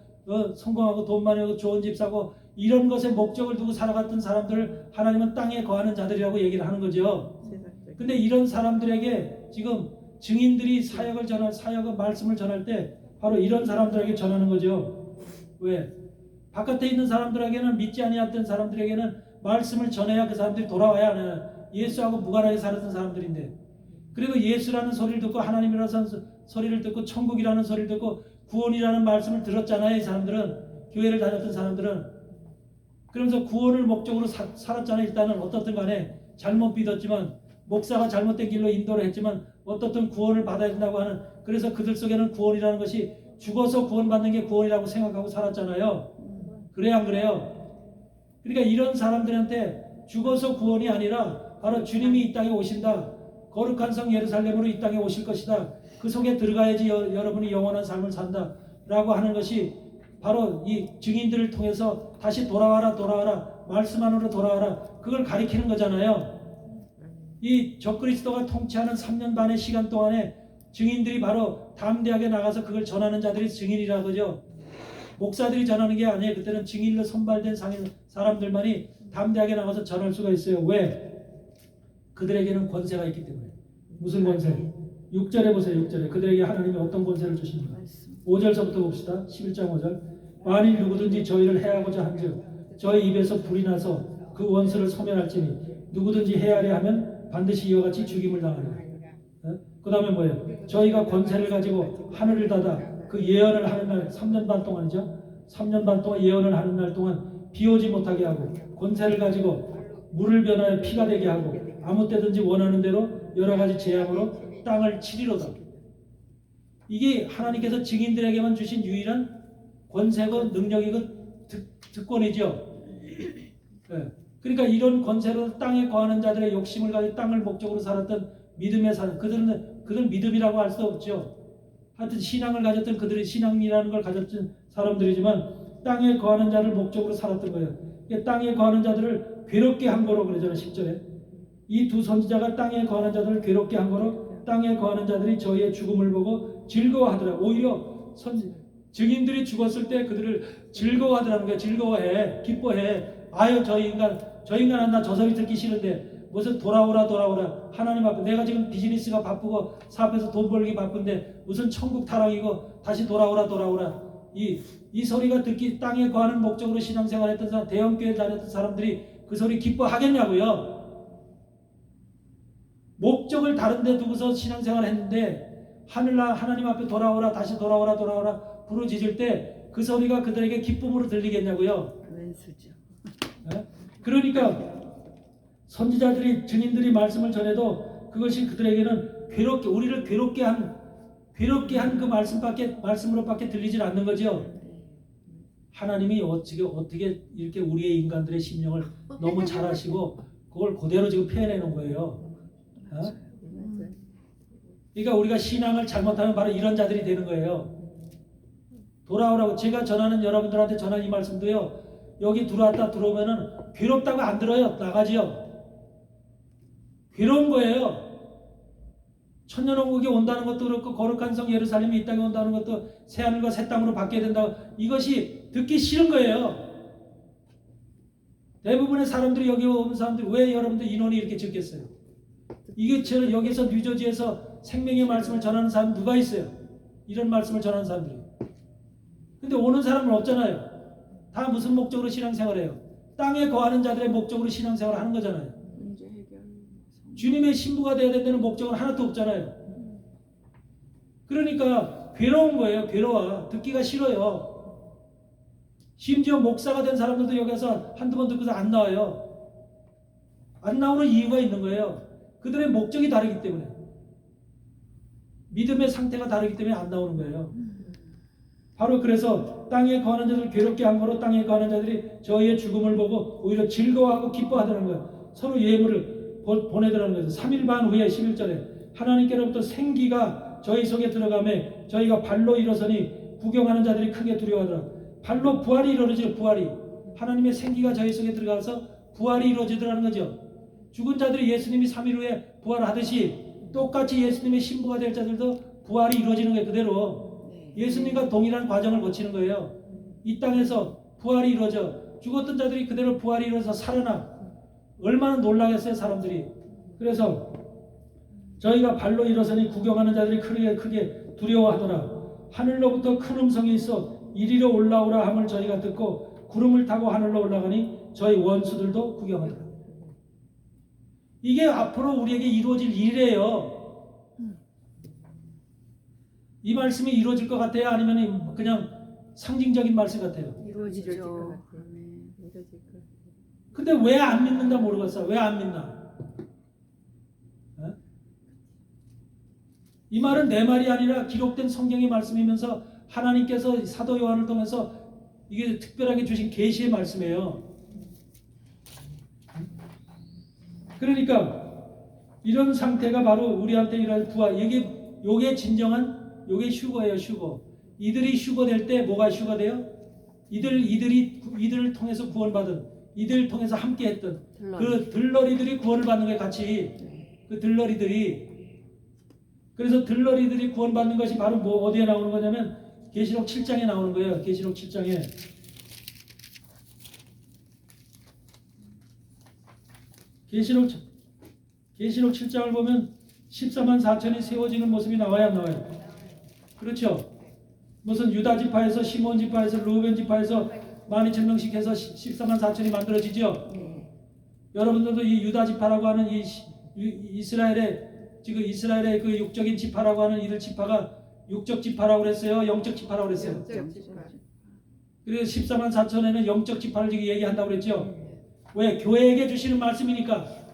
성공하고 돈 많이 하고 좋은 집 사고 이런 것에 목적을 두고 살아갔던 사람들을 하나님은 땅에 거하는 자들이라고 얘기를 하는 거죠. 근데 이런 사람들에게 지금 증인들이 사역을 말씀을 전할 때 바로 이런 사람들에게 전하는 거죠. 왜? 바깥에 있는 사람들에게는 믿지 아니했던 사람들에게는 말씀을 전해야 그 사람들이 돌아와야 하는, 예수하고 무관하게 살았던 사람들인데, 그리고 예수라는 소리를 듣고 하나님이라는 소리를 듣고 천국이라는 소리를 듣고 구원이라는 말씀을 들었잖아요. 이 사람들은, 교회를 다녔던 사람들은. 그러면서 구원을 목적으로 살았잖아요. 일단은 어떻든 간에 잘못 믿었지만, 목사가 잘못된 길로 인도를 했지만 어떻든 구원을 받아야 된다고 하는, 그래서 그들 속에는 구원이라는 것이 죽어서 구원받는 게 구원이라고 생각하고 살았잖아요. 그래야 안 그래요? 그러니까 이런 사람들한테 죽어서 구원이 아니라 바로 주님이 이 땅에 오신다, 거룩한 성 예루살렘으로 이 땅에 오실 것이다, 그 속에 들어가야지 여러분이 영원한 삶을 산다 라고 하는 것이 바로 이 증인들을 통해서 다시 돌아와라 말씀 안으로 돌아와라, 그걸 가리키는 거잖아요. 이 적그리스도가 통치하는 3년 반의 시간 동안에 증인들이 바로 담대하게 나가서 그걸 전하는 자들이 증인이라고 하죠. 목사들이 전하는 게 아니에요. 그때는 증인으로 선발된 사람들만이 담대하게 나가서 전할 수가 있어요. 왜? 그들에게는 권세가 있기 때문에. 무슨 권세? 6절에 보세요. 6절에 그들에게 하나님이 어떤 권세를 주십니까? 5절서부터 봅시다. 11장 5절. 만일 누구든지 저희를 해하고자 한즉 저희 입에서 불이 나서 그 원수를 소멸할지니 누구든지 해하려 하면 반드시 이와 같이 죽임을 당하리라. 그 다음에 뭐예요? 저희가 권세를 가지고 하늘을 닫아 그 예언을 하는 날 3년 반 동안이죠. 3년 반 동안 예언을 하는 날 동안 비 오지 못하게 하고, 권세를 가지고 물을 변하여 피가 되게 하고, 아무 때든지 원하는 대로 여러 가지 재앙으로 땅을 치리로다. 이게 하나님께서 증인들에게만 주신 유일한 권세고 능력이고 특권이죠. 네. 그러니까 이런 권세로 땅에 거하는 자들의 욕심을 가지고 땅을 목적으로 살았던 믿음의 사람, 그들은 믿음이라고 할 수 없죠. 하여튼 신앙을 가졌던, 그들이 신앙이라는 걸 가졌던 사람들이지만 땅에 거하는 자를 목적으로 살았던 거예요. 땅에 거하는 자들을 괴롭게 한 거로 그러잖아요. 10절에 이 두 선지자가 땅에 거하는 자들을 괴롭게 한 거로 땅에 거하는 자들이 저희의 죽음을 보고 즐거워하더라. 오히려 증인들이 죽었을 때 그들을 즐거워하더라는 거예요. 즐거워해, 기뻐해. 아유 저 인간은 나 저 소리 듣기 싫은데 무슨 돌아오라 하나님 앞에 내가 지금 비즈니스가 바쁘고 사업에서 돈 벌기 바쁜데 무슨 천국 타락이고 다시 돌아오라 이 소리가 듣기 땅에 거하는 목적으로 신앙생활했던 사람, 대형교회 다녔던 사람들이 그 소리 기뻐하겠냐고요. 목적을 다른 데 두고서 신앙생활을 했는데 하나님 앞에 돌아오라 다시 돌아오라 부르짖을 때 그 소리가 그들에게 기쁨으로 들리겠냐고요. 왼수죠. 네? 그러니까 선지자들이 증인들이 말씀을 전해도 그것이 그들에게는 우리를 괴롭게 한 그 말씀으로밖에 들리질 않는 거죠. 하나님이 어떻게 이렇게 우리의 인간들의 심령을 너무 잘 아시고 그걸 그대로 지금 표현해 놓은 거예요. 어? 그러니까 우리가 신앙을 잘못하면 바로 이런 자들이 되는 거예요. 돌아오라고 제가 전하는 여러분들한테 전하는 이 말씀도요. 여기 들어오면은 괴롭다고 안 들어요. 나가지요. 괴로운 거예요. 천년왕국이 온다는 것도 그렇고 거룩한 성 예루살렘이 이 땅에 온다는 것도 새하늘과 새 땅으로 바뀌어야 된다고 이것이 듣기 싫은 거예요. 대부분의 사람들이 여기 오는 사람들이 왜 여러분들 인원이 이렇게 적겠어요? 이게 여기서 뉴저지에서 생명의 말씀을 전하는 사람 누가 있어요? 이런 말씀을 전하는 사람들이. 근데 오는 사람은 없잖아요. 다 무슨 목적으로 신앙생활해요? 땅에 거하는 자들의 목적으로 신앙생활을 하는 거잖아요. 문제 해결. 주님의 신부가 되어야 된다는 목적은 하나도 없잖아요. 그러니까 괴로운 거예요. 괴로워. 듣기가 싫어요. 심지어 목사가 된 사람들도 여기 와서 한두 번 듣고서 안 나와요. 안 나오는 이유가 있는 거예요. 그들의 목적이 다르기 때문에. 믿음의 상태가 다르기 때문에 안 나오는 거예요. 바로 그래서 땅에 거하는 자들을 괴롭게 한 거로 땅에 거하는 자들이 저희의 죽음을 보고 오히려 즐거워하고 기뻐하더라는 거예요. 서로 예물을 보내더라는 거예요. 3일 반 후에 11절에 하나님께로부터 생기가 저희 속에 들어가매 저희가 발로 일어서니 구경하는 자들이 크게 두려워하더라. 발로 부활이 이루어지죠. 부활이. 하나님의 생기가 저희 속에 들어가서 부활이 이루어지더라는 거죠. 죽은 자들이 예수님이 3일 후에 부활하듯이 똑같이 예수님의 신부가 될 자들도 부활이 이루어지는 거예요. 그대로. 예수님과 동일한 과정을 거치는 거예요. 이 땅에서 부활이 이루어져 죽었던 자들이 그대로 부활이 이루어져서 살아나. 얼마나 놀라겠어요 사람들이. 그래서 저희가 발로 일어서니 구경하는 자들이 크게 두려워하더라. 하늘로부터 큰 음성이 있어 이리로 올라오라 함을 저희가 듣고 구름을 타고 하늘로 올라가니 저희 원수들도 구경하더라. 이게 앞으로 우리에게 이루어질 일이에요. 이 말씀이 이루어질 것 같아요? 아니면 그냥 상징적인 말씀 같아요? 이루어지죠. 이루어질 것 같아요. 아멘. 이루어질 것 같아요. 근데 왜 안 믿는가 모르겠어요. 왜 안 믿나? 어? 이 말은 내 말이 아니라 기록된 성경의 말씀이면서 하나님께서 사도 요한을 통해서 이게 특별하게 주신 계시의 말씀이에요. 그러니까 이런 상태가 바로 우리한테 일어날 부활. 요게 진정한 요게 휴거예요. 휴거. 이들이 휴거될 때 뭐가 휴거돼요? 이들을 통해서 구원받은, 이들을 통해서 함께했던 그 들러리들이 구원을 받는 거예요. 같이. 그 들러리들이. 그래서 들러리들이 구원받는 것이 바로 어디에 나오는 거냐면 계시록 7장에 나오는 거예요. 계시록 7장에. 계시록 7장을 보면 14만 4천이 세워지는 모습이 나와야 안 나와요? 그렇죠? 무슨 유다 지파에서 시몬 지파에서 루벤 지파에서 12,000명씩 해서 14만 4천이 만들어지죠? 여러분들도 이 유다 지파라고 하는 이 이스라엘의 그 육적인 지파라고 하는 이들 지파가 육적 지파라고 그랬어요? 영적 지파라고 그랬어요? 그래서 14만 4천에는 영적 지파를 지금 얘기한다고 그랬죠? 왜? 교회에게 주시는 말씀이니까.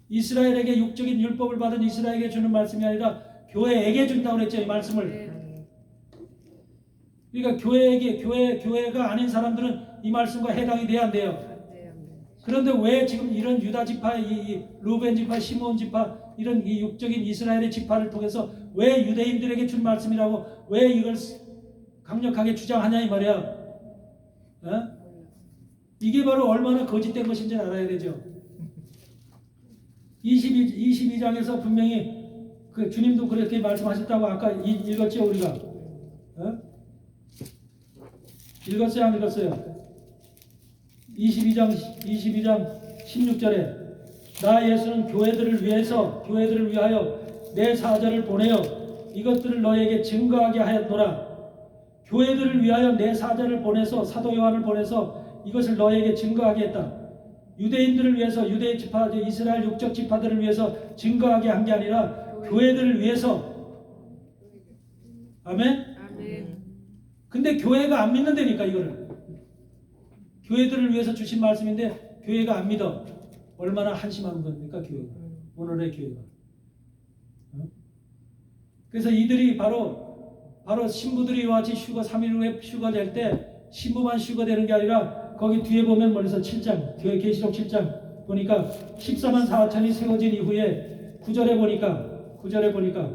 이스라엘에게 육적인 율법을 받은 이스라엘에게 주는 말씀이 아니라 교회에게 준다고 그랬죠, 이 말씀을. 그러니까 교회가 아닌 사람들은 이 말씀과 해당이 돼야 안 돼요. 그런데 왜 지금 이런 유다 지파, 이 루벤 지파, 시몬 지파, 이런 이 육적인 이스라엘의 지파를 통해서 왜 유대인들에게 준 말씀이라고 왜 이걸 강력하게 주장하냐 이 말이야. 어? 이게 바로 얼마나 거짓된 것인지 알아야 되죠. 22장에서 분명히 그 주님도 그렇게 말씀하셨다고 아까 읽었죠 우리가. 어? 읽었어요 안 읽었어요? 22장 16절에 나 예수는 교회들을 위하여 내 사자를 보내어 이것들을 너에게 증거하게 하였노라. 교회들을 위하여 내 사자를 보내서 사도 요한을 보내서 이것을 너에게 증거하게 했다. 유대인들을 위해서 유대 지파 이스라엘 육적 지파들을 위해서 증거하게 한 게 아니라 교회들을 위해서. 아멘. 아멘. 근데 교회가 안 믿는다니까 이거를. 교회들을 위해서 주신 말씀인데 교회가 안 믿어. 얼마나 한심한 겁니까 교회가. 오늘의 교회가. 그래서 이들이 바로 신부들이 같이 휴가 3일 후에 휴가 될 때 신부만 휴가 되는 게 아니라 거기 뒤에 보면 멀리서 7장 교회 계시록 7장 보니까 14만 4천이 세워진 이후에 9절에 보니까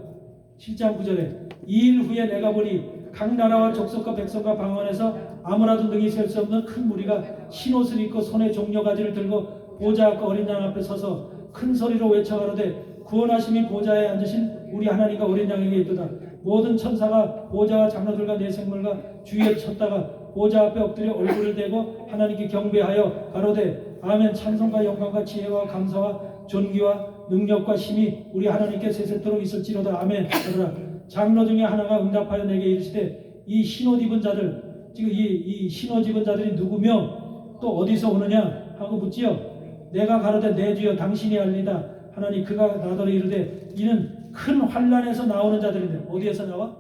7장 9절에 2일 후에 내가 보니 각 나라와 족속과 백성과 방언에서 아무라도 능히 셀 수 없는 큰 무리가 흰옷을 입고 손에 종려가지를 들고 보좌 앞과 어린 양 앞에 서서 큰 소리로 외쳐가로되 구원하심이 보좌에 앉으신 우리 하나님과 어린 양에게 있도다. 모든 천사가 보좌와 장로들과 내 생물과 주위에 쳤다가 보좌 앞에 엎드려 얼굴을 대고 하나님께 경배하여 가로되 아멘. 찬송과 영광과 지혜와 감사와 존귀와 능력과 힘이 우리 하나님께 세세토록 있을지로다. 아멘. 그러나 장로 중에 하나가 응답하여 내게 이르시되 이 흰옷 입은 자들 지금 이 흰옷 입은 자들이 누구며 또 어디서 오느냐 하고 묻지요. 내가 가로되 내 주여 당신이 알리다 하나니 그가 나더러 이르되 이는 큰 환난에서 나오는 자들인데 어디에서 나와?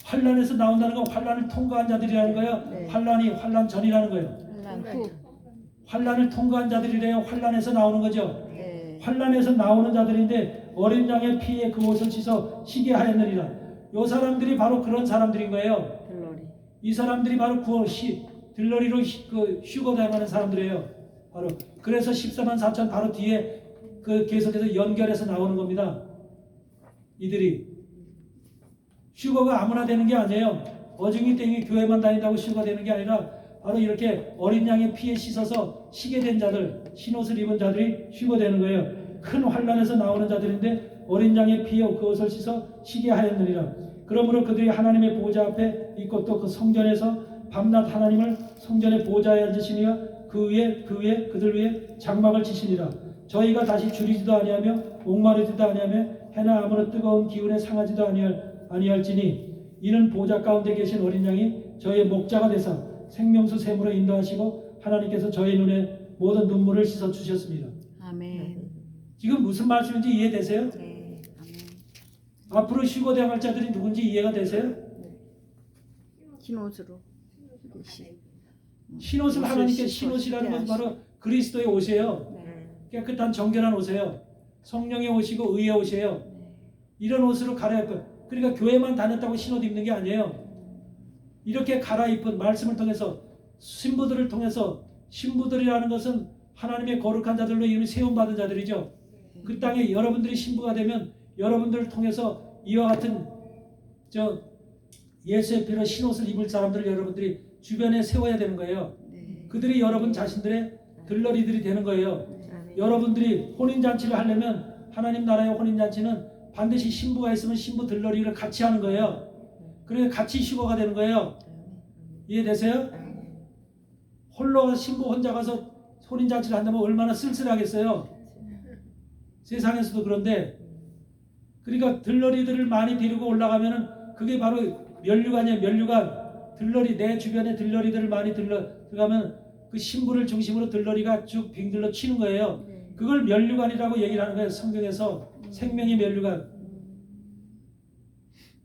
환난에서 나온다는 건 환난을 통과한 자들이라는 거예요. 네. 환난 전이라는 거예요. 환난 후. 환난을 통과한 자들이래요. 환난에서 나오는 거죠. 네. 환난에서 나오는 자들인데 어린 양의 피에 그 옷을 씻어 쉬게 하였느니라. 요 사람들이 바로 그런 사람들인 거예요. 들러리. 이 사람들이 바로 들러리로 휴거당하는 사람들이에요. 바로 그래서 14만 4천 바로 뒤에 그 계속해서 연결해서 나오는 겁니다. 이들이 휴거가 아무나 되는 게 아니에요. 어중이 땡이 교회만 다닌다고 휴거 되는 게 아니라 바로 이렇게 어린 양의 피에 씻어서 쉬게 된 자들, 흰옷을 입은 자들이 휴거되는 거예요. 큰 환난에서 나오는 자들인데 어린 양의 피에 그 옷을 씻어 쉬게 하였느니라. 그러므로 그들이 하나님의 보좌 앞에 있고 또 그 성전에서 밤낮 하나님을 성전의 보좌에 앉으시니와 그 위에 그들 위에 장막을 치시니라. 저희가 다시 줄이지도 아니하며 목마르지도 아니하며 해나 아무런 뜨거운 기운에 상하지도 아니할지니 이는 보좌 가운데 계신 어린 양이 저희의 목자가 되사 생명수 샘으로 인도하시고 하나님께서 저희 눈에 모든 눈물을 씻어 주셨습니다. 아멘. 지금 무슨 말씀인지 이해되세요? 네. 아멘. 앞으로 휴거당할 자들이 누군지 이해가 되세요? 흰 옷으로. 흰옷을 하나님께 흰옷이라는 것은 바로 그리스도의 옷이에요. 깨끗한 정결한 옷이에요. 성령의 옷이고 의의 옷이에요. 이런 옷으로 갈아입고 그러니까 교회만 다녔다고 흰옷 입는 게 아니에요. 이렇게 갈아입은 말씀을 통해서 신부들을 통해서 신부들이라는 것은 하나님의 거룩한 자들로 이름이 세움받은 자들이죠. 그 땅에 여러분들이 신부가 되면 여러분들을 통해서 이와 같은 예수의 피로 흰옷을 입을 사람들을 여러분들이 주변에 세워야 되는 거예요. 그들이 여러분 자신들의 들러리들이 되는 거예요. 여러분들이 혼인잔치를 하려면 하나님 나라의 혼인잔치는 반드시 신부가 있으면 신부 들러리를 같이 하는 거예요. 그래서 같이 휴거가 되는 거예요. 이해되세요? 홀로 신부 혼자 가서 혼인잔치를 한다면 얼마나 쓸쓸하겠어요. 세상에서도 그런데 그러니까 들러리들을 많이 데리고 올라가면은 그게 바로 면류관이에요. 면류관. 들러리 내 주변에 들러리들을 많이 들어가면 그 신부를 중심으로 들러리가 쭉 빙들러 치는 거예요. 그걸 면류관이라고 얘기를 하는 거예요. 성경에서 생명의 면류관.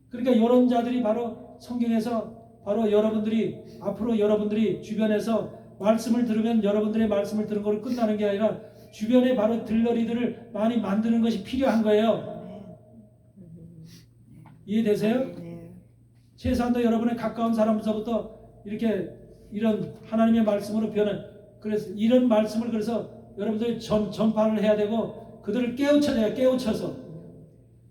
그러니까 이런 자들이 바로 성경에서 바로 여러분들이 앞으로 여러분들이 주변에서 말씀을 들으면 여러분들의 말씀을 들은 거로 끝나는 게 아니라 주변에 바로 들러리들을 많이 만드는 것이 필요한 거예요. 이해되세요? 네. 최소한도 여러분의 가까운 사람서부터 이렇게 이런 하나님의 말씀으로 변한 그래서 이런 말씀을 그래서 여러분들이 전파를 해야 되고 그들을 깨우쳐야 깨우쳐서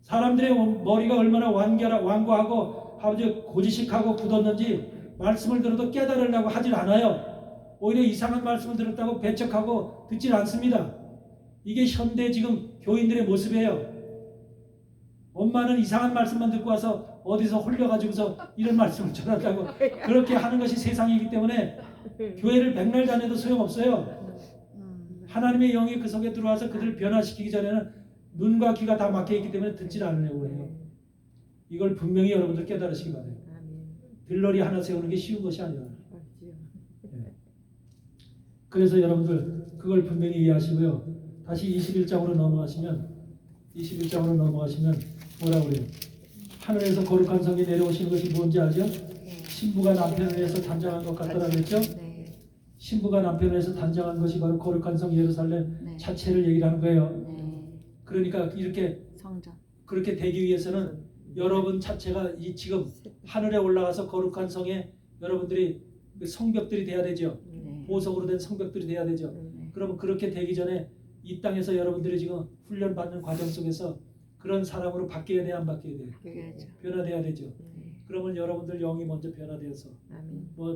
사람들의 머리가 얼마나 완고하고 아주 고지식하고 굳었는지 말씀을 들어도 깨달으려고 하질 않아요. 오히려 이상한 말씀을 들었다고 배척하고 듣질 않습니다. 이게 현대 지금 교인들의 모습이에요. 엄마는 이상한 말씀만 듣고 와서 어디서 홀려가지고서 이런 말씀을 전한다고 그렇게 하는 것이 세상이기 때문에 교회를 백날 다녀도 소용없어요. 하나님의 영이 그 속에 들어와서 그들을 변화시키기 전에는 눈과 귀가 다 막혀 있기 때문에 듣질 않으려고 해요. 이걸 분명히 여러분들 깨달으시기 바래요. 들러리 하나 세우는 게 쉬운 것이 아니라. 그래서 여러분들 그걸 분명히 이해하시고요. 다시 21장으로 넘어가시면 뭐라고 그래요? 하늘에서 거룩한 성이 내려오시는 것이 뭔지 알죠? 신부가 남편을 위해서 단장한 것 같더라 그랬죠? 네. 신부가 남편을 위해서 단장한 것이 바로 거룩한 성 예루살렘 네. 자체를 얘기하는 거예요. 네. 그러니까 이렇게 성전. 그렇게 되기 위해서는 여러분 자체가 이 지금 하늘에 올라가서 거룩한 성에 여러분들이 그 성벽들이 돼야 되죠. 네. 보석으로 된 성벽들이 돼야 되죠. 네. 그러면 그렇게 되기 전에 이 땅에서 여러분들이 지금 훈련받는 과정 속에서 그런 사람으로 바뀌어야 돼, 안 바뀌어야 돼? 그래야죠. 변화돼야 되죠. 네. 그러면 여러분들 영이 먼저 변화되어서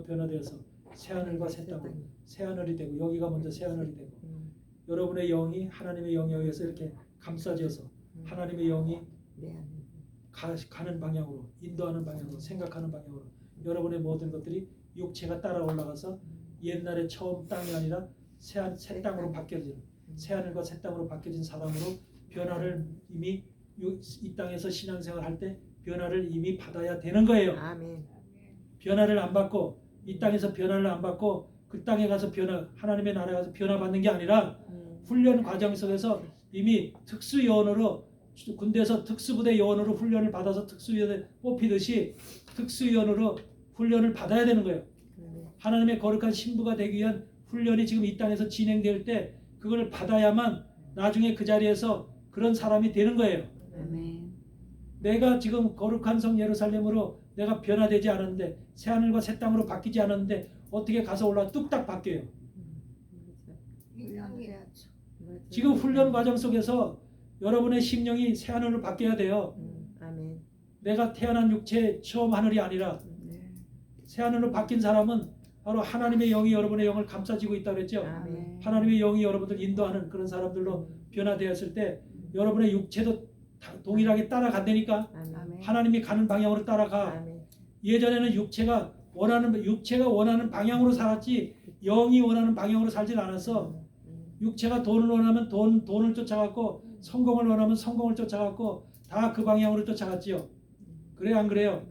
변화되어서 새 하늘과 새 땅으로 새 하늘이 되고 여기가 먼저 새 하늘이 되고 여러분의 영이 하나님의 영에 의해서 이렇게 감싸져서 하나님의 영이 가는 방향으로 인도하는 방향으로 생각하는 방향으로 여러분의 모든 것들이 육체가 따라 올라가서 옛날에 처음 땅이 아니라 새 땅으로 바뀌어지는 새 하늘과 새 땅으로 바뀌어진 사람으로 변화를 이미 이 땅에서 신앙생활 할 때 변화를 이미 받아야 되는 거예요. 아멘. 변화를 안 받고 이 땅에서 변화를 안 받고 그 땅에 가서 하나님의 나라에 가서 변화받는 게 아니라 훈련 과정 속에서 이미 특수요원으로 군대에서 특수부대 요원으로 훈련을 받아서 특수요원에 뽑히듯이 특수요원으로 훈련을 받아야 되는 거예요. 하나님의 거룩한 신부가 되기 위한 훈련이 지금 이 땅에서 진행될 때 그걸 받아야만 나중에 그 자리에서 그런 사람이 되는 거예요. 아멘. 내가 지금 거룩한 성 예루살렘으로 내가 변화되지 않았는데 새 하늘과 새 땅으로 바뀌지 않았는데 어떻게 가서 올라 뚝딱 바뀌어요. 훈련해야죠. 지금 훈련 과정 속에서 여러분의 심령이 새 하늘로 바뀌어야 돼요. 아멘. 내가 태어난 육체 처음 하늘이 아니라 네. 새 하늘로 바뀐 사람은 바로 하나님의 영이 여러분의 영을 감싸지고 있다고 그랬죠. 아멘. 하나님의 영이 여러분들 인도하는 그런 사람들로 변화되었을 때 여러분의 육체도 동일하게 따라간다니까. 아멘. 하나님이 가는 방향으로 따라가. 아멘. 예전에는 육체가 원하는 방향으로 살았지 영이 원하는 방향으로 살질 않았어. 육체가 돈을 원하면 돈을 쫓아갔고 성공을 원하면 성공을 쫓아갔고 다 그 방향으로 쫓아갔지요. 그래요, 안 그래요?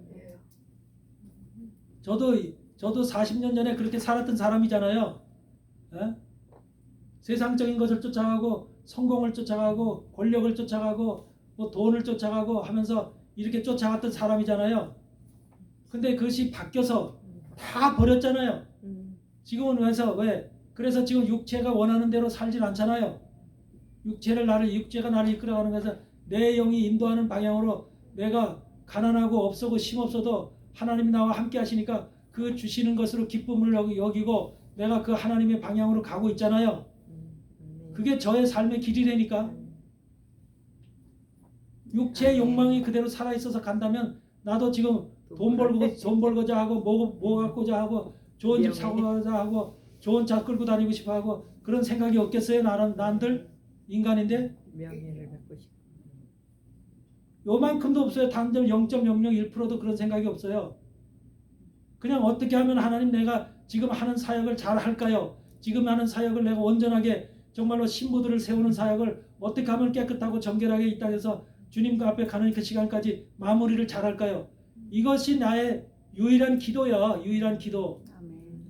저도 40년 전에 그렇게 살았던 사람이잖아요. 에? 세상적인 것을 쫓아가고 성공을 쫓아가고 권력을 쫓아가고 뭐 돈을 쫓아가고 하면서 이렇게 쫓아갔던 사람이잖아요. 근데 그것이 바뀌어서 다 버렸잖아요. 지금은 왜? 그래서 지금 육체가 원하는 대로 살질 않잖아요. 육체가 나를 이끌어가는 것에서 내 영이 인도하는 방향으로 내가 가난하고 없어도 힘없어도 하나님이 나와 함께 하시니까 그 주시는 것으로 기쁨을 여기고 내가 그 하나님의 방향으로 가고 있잖아요. 그게 저의 삶의 길이라니까. 육체의 욕망이 그대로 살아있어서 간다면 나도 지금 돈 벌고자 하고 뭐 갖고자 하고 좋은 집 사고자 하고 좋은 차 끌고 다니고 싶어 하고 그런 생각이 없겠어요? 난들 인간인데 명예를 받고 싶고. 요만큼도 없어요. 당점 0.001%도 그런 생각이 없어요. 그냥 어떻게 하면 하나님 내가 지금 하는 사역을 잘 할까요? 지금 하는 사역을 내가 온전하게 정말로 신부들을 세우는 사역을 어떻게 하면 깨끗하고 정결하게 이 땅에서 주님과 앞에 가는 그 시간까지 마무리를 잘 할까요? 이것이 나의 유일한 기도야. 유일한 기도. 아멘.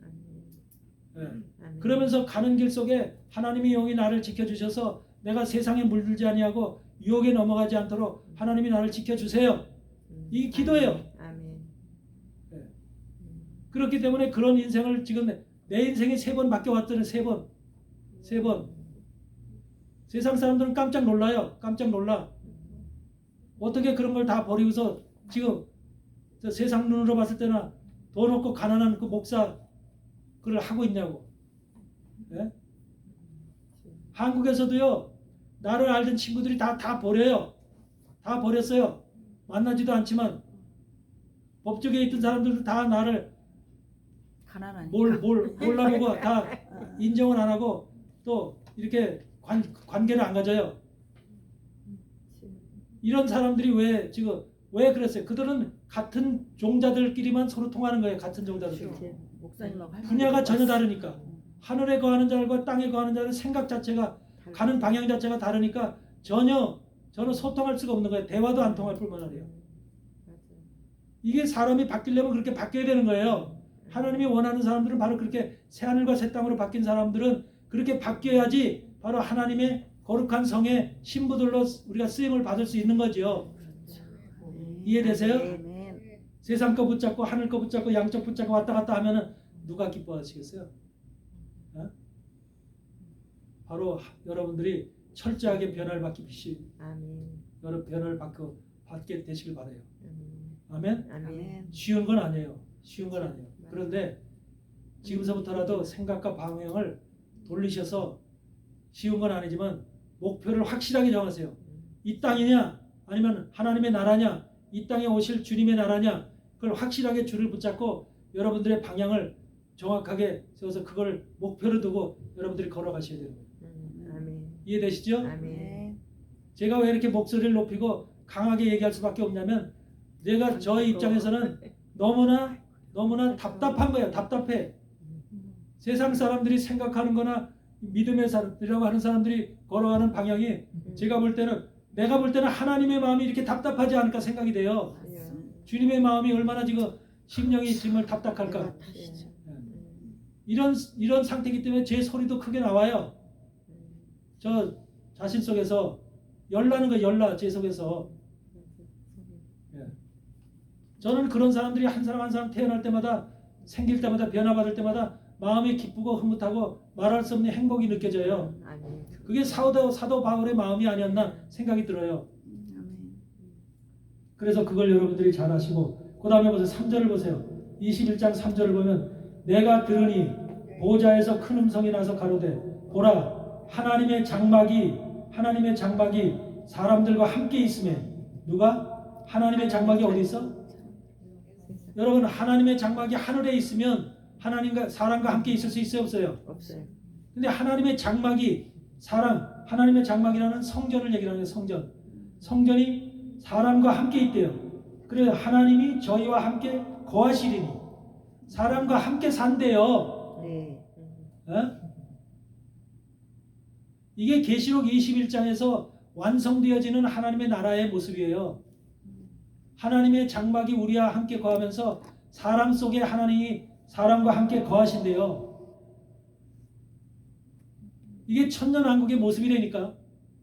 예. 아멘. 그러면서 가는 길 속에 하나님의 영이 나를 지켜주셔서 내가 세상에 물들지 아니하고 유혹에 넘어가지 않도록 하나님이 나를 지켜주세요. 이 기도예요. 아멘. 예. 그렇기 때문에 그런 인생을 지금 내 인생에 3번 바뀌어왔더니 3번. 세상 사람들은 깜짝 놀라요. 깜짝 놀라. 어떻게 그런 걸 다 버리고서 지금 세상 눈으로 봤을 때는 돈 없고 가난한 그 목사 그걸 하고 있냐고. 예? 한국에서도요. 나를 알던 친구들이 다 버려요. 다 버렸어요. 만나지도 않지만 법조계에 있던 사람들도 다 나를 가난하니까. 몰라보고 다 인정을 안 하고 또 이렇게 관계를 안 가져요. 이런 사람들이 왜 그랬어요? 그들은 같은 종자들끼리만 서로 통하는 거예요. 같은 종자들. 목사님하고 할 분야가 말이 전혀 없어. 다르니까. 하늘에 거하는 자들과 땅에 거하는 자들 생각 자체가 가는 방향 자체가 다르니까 전혀 저는 소통할 수가 없는 거예요. 대화도 안 통할 뿐만 아니라. 이게 사람이 바뀌려면 그렇게 바뀌어야 되는 거예요. 하나님이 원하는 사람들은 바로 그렇게 새하늘과 새 땅으로 바뀐 사람들은 그렇게 바뀌어야지 바로 하나님의 거룩한 성의 신부들로 우리가 쓰임을 받을 수 있는 거죠. 이해되세요? 아멘. 세상 거 붙잡고 하늘 거 붙잡고 양쪽 붙잡고 왔다 갔다 하면은 누가 기뻐하시겠어요? 어? 바로 여러분들이 철저하게 변화를 받기 비시 아멘. 여러 변화를 받게 되시길 바라요. 아멘. 아멘. 아멘. 쉬운 건 아니에요. 쉬운 건 아니에요. 그런데 지금서부터라도 생각과 방향을 돌리셔서 쉬운 건 아니지만 목표를 확실하게 정하세요. 이 땅이냐 아니면 하나님의 나라냐 이 땅에 오실 주님의 나라냐 그걸 확실하게 줄을 붙잡고 여러분들의 방향을 정확하게 세워서 그걸 목표로 두고 여러분들이 걸어가셔야 되는 거예요. 아멘. 이해되시죠? 아멘. 네. 제가 왜 이렇게 목소리를 높이고 강하게 얘기할 수밖에 없냐면 내가 저의 입장에서는 너무나 답답한 거예요. 답답해. 세상 사람들이 생각하는 거나 믿음의 사람들이라고 하는 사람들이 걸어가는 방향이 제가 볼 때는 내가 볼 때는 하나님의 마음이 이렇게 답답하지 않을까 생각이 돼요. 주님의 마음이 얼마나 지금 심령이 정말 답답할까. 이런 상태이기 때문에 제 소리도 크게 나와요. 저 자신 속에서 열나는 거 열나 제 속에서. 저는 그런 사람들이 한 사람 한 사람 태어날 때마다 생길 때마다 변화받을 때마다 마음이 기쁘고 흐뭇하고 말할 수 없는 행복이 느껴져요. 아멘. 그게 사도 바울의 마음이 아니었나 생각이 들어요. 아멘. 그래서 그걸 여러분들이 잘 아시고 그 다음에 보세요. 3절을 보세요. 21장 3절을 보면 내가 들으니 보좌에서 큰 음성이 나서 가로되 보라 하나님의 장막이 사람들과 함께 있음에 누가? 하나님의 장막이 어디 있어? 여러분 하나님의 장막이 하늘에 있으면 하나님과 사람과 함께 있을 수 있어요 없어요? 없어요. 근데 하나님의 장막이 하나님의 장막이라는 성전을 얘기하는 거예요. 성전이 사람과 함께 있대요. 그래서 하나님이 저희와 함께 거하시리니 사람과 함께 산대요. 네. 어? 이게 계시록 21장에서 완성되어지는 하나님의 나라의 모습이에요. 하나님의 장막이 우리와 함께 거하면서 사람 속에 하나님이 사람과 함께 거하신대요. 이게 천년왕국의 모습이라니까.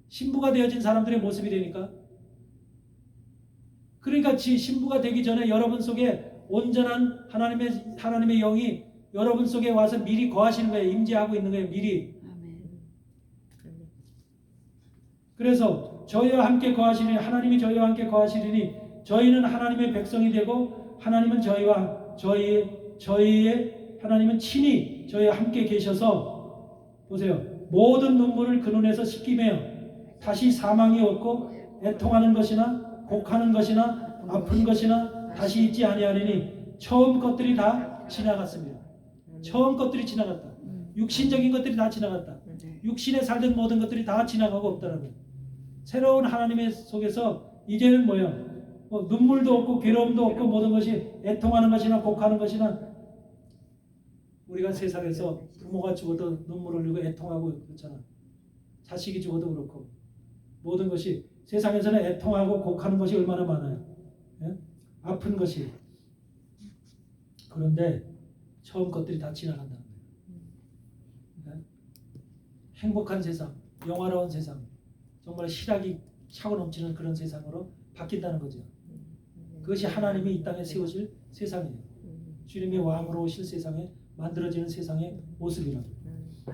신부가 되어진 사람들의 모습이라니까. 그러니까 신부가 되기 전에 여러분 속에 온전한 하나님의 영이 여러분 속에 와서 미리 거하시는 거예요. 임재하고 있는 거예요. 미리. 아멘. 그래서 저희와 함께 거하시니 하나님이 저희와 함께 거하시리니 저희는 하나님의 백성이 되고 하나님은 저희의 하나님은 친히 저희와 함께 계셔서 보세요. 모든 눈물을 그 눈에서 씻기며 다시 사망이 없고 애통하는 것이나 곡하는 것이나 아픈 것이나 다시 있지 아니하리니 처음 것들이 다 지나갔습니다. 처음 것들이 지나갔다. 육신적인 것들이 다 지나갔다. 네. 육신에 살던 모든 것들이 다 지나가고 없다는 거예요. 새로운 하나님의 속에서 이제는 뭐예요? 눈물도 없고 괴로움도 없고 모든 것이 애통하는 것이나 곡하는 것이나 우리가 세상에서 부모가 죽어도 눈물 흘리고 애통하고 그렇잖아. 자식이 죽어도 그렇고 모든 것이 세상에서는 애통하고 곡하는 것이 얼마나 많아요. 예? 아픈 것이. 그런데 처음 것들이 다 지나간다는 거예요. 예? 행복한 세상, 영화로운 세상, 정말 실학이 차고 넘치는 그런 세상으로 바뀐다는 거죠. 그것이 하나님이 이 땅에 세우실 세상이에요. 주님이 왕으로 오실 세상에 만들어지는 세상의 모습이라고.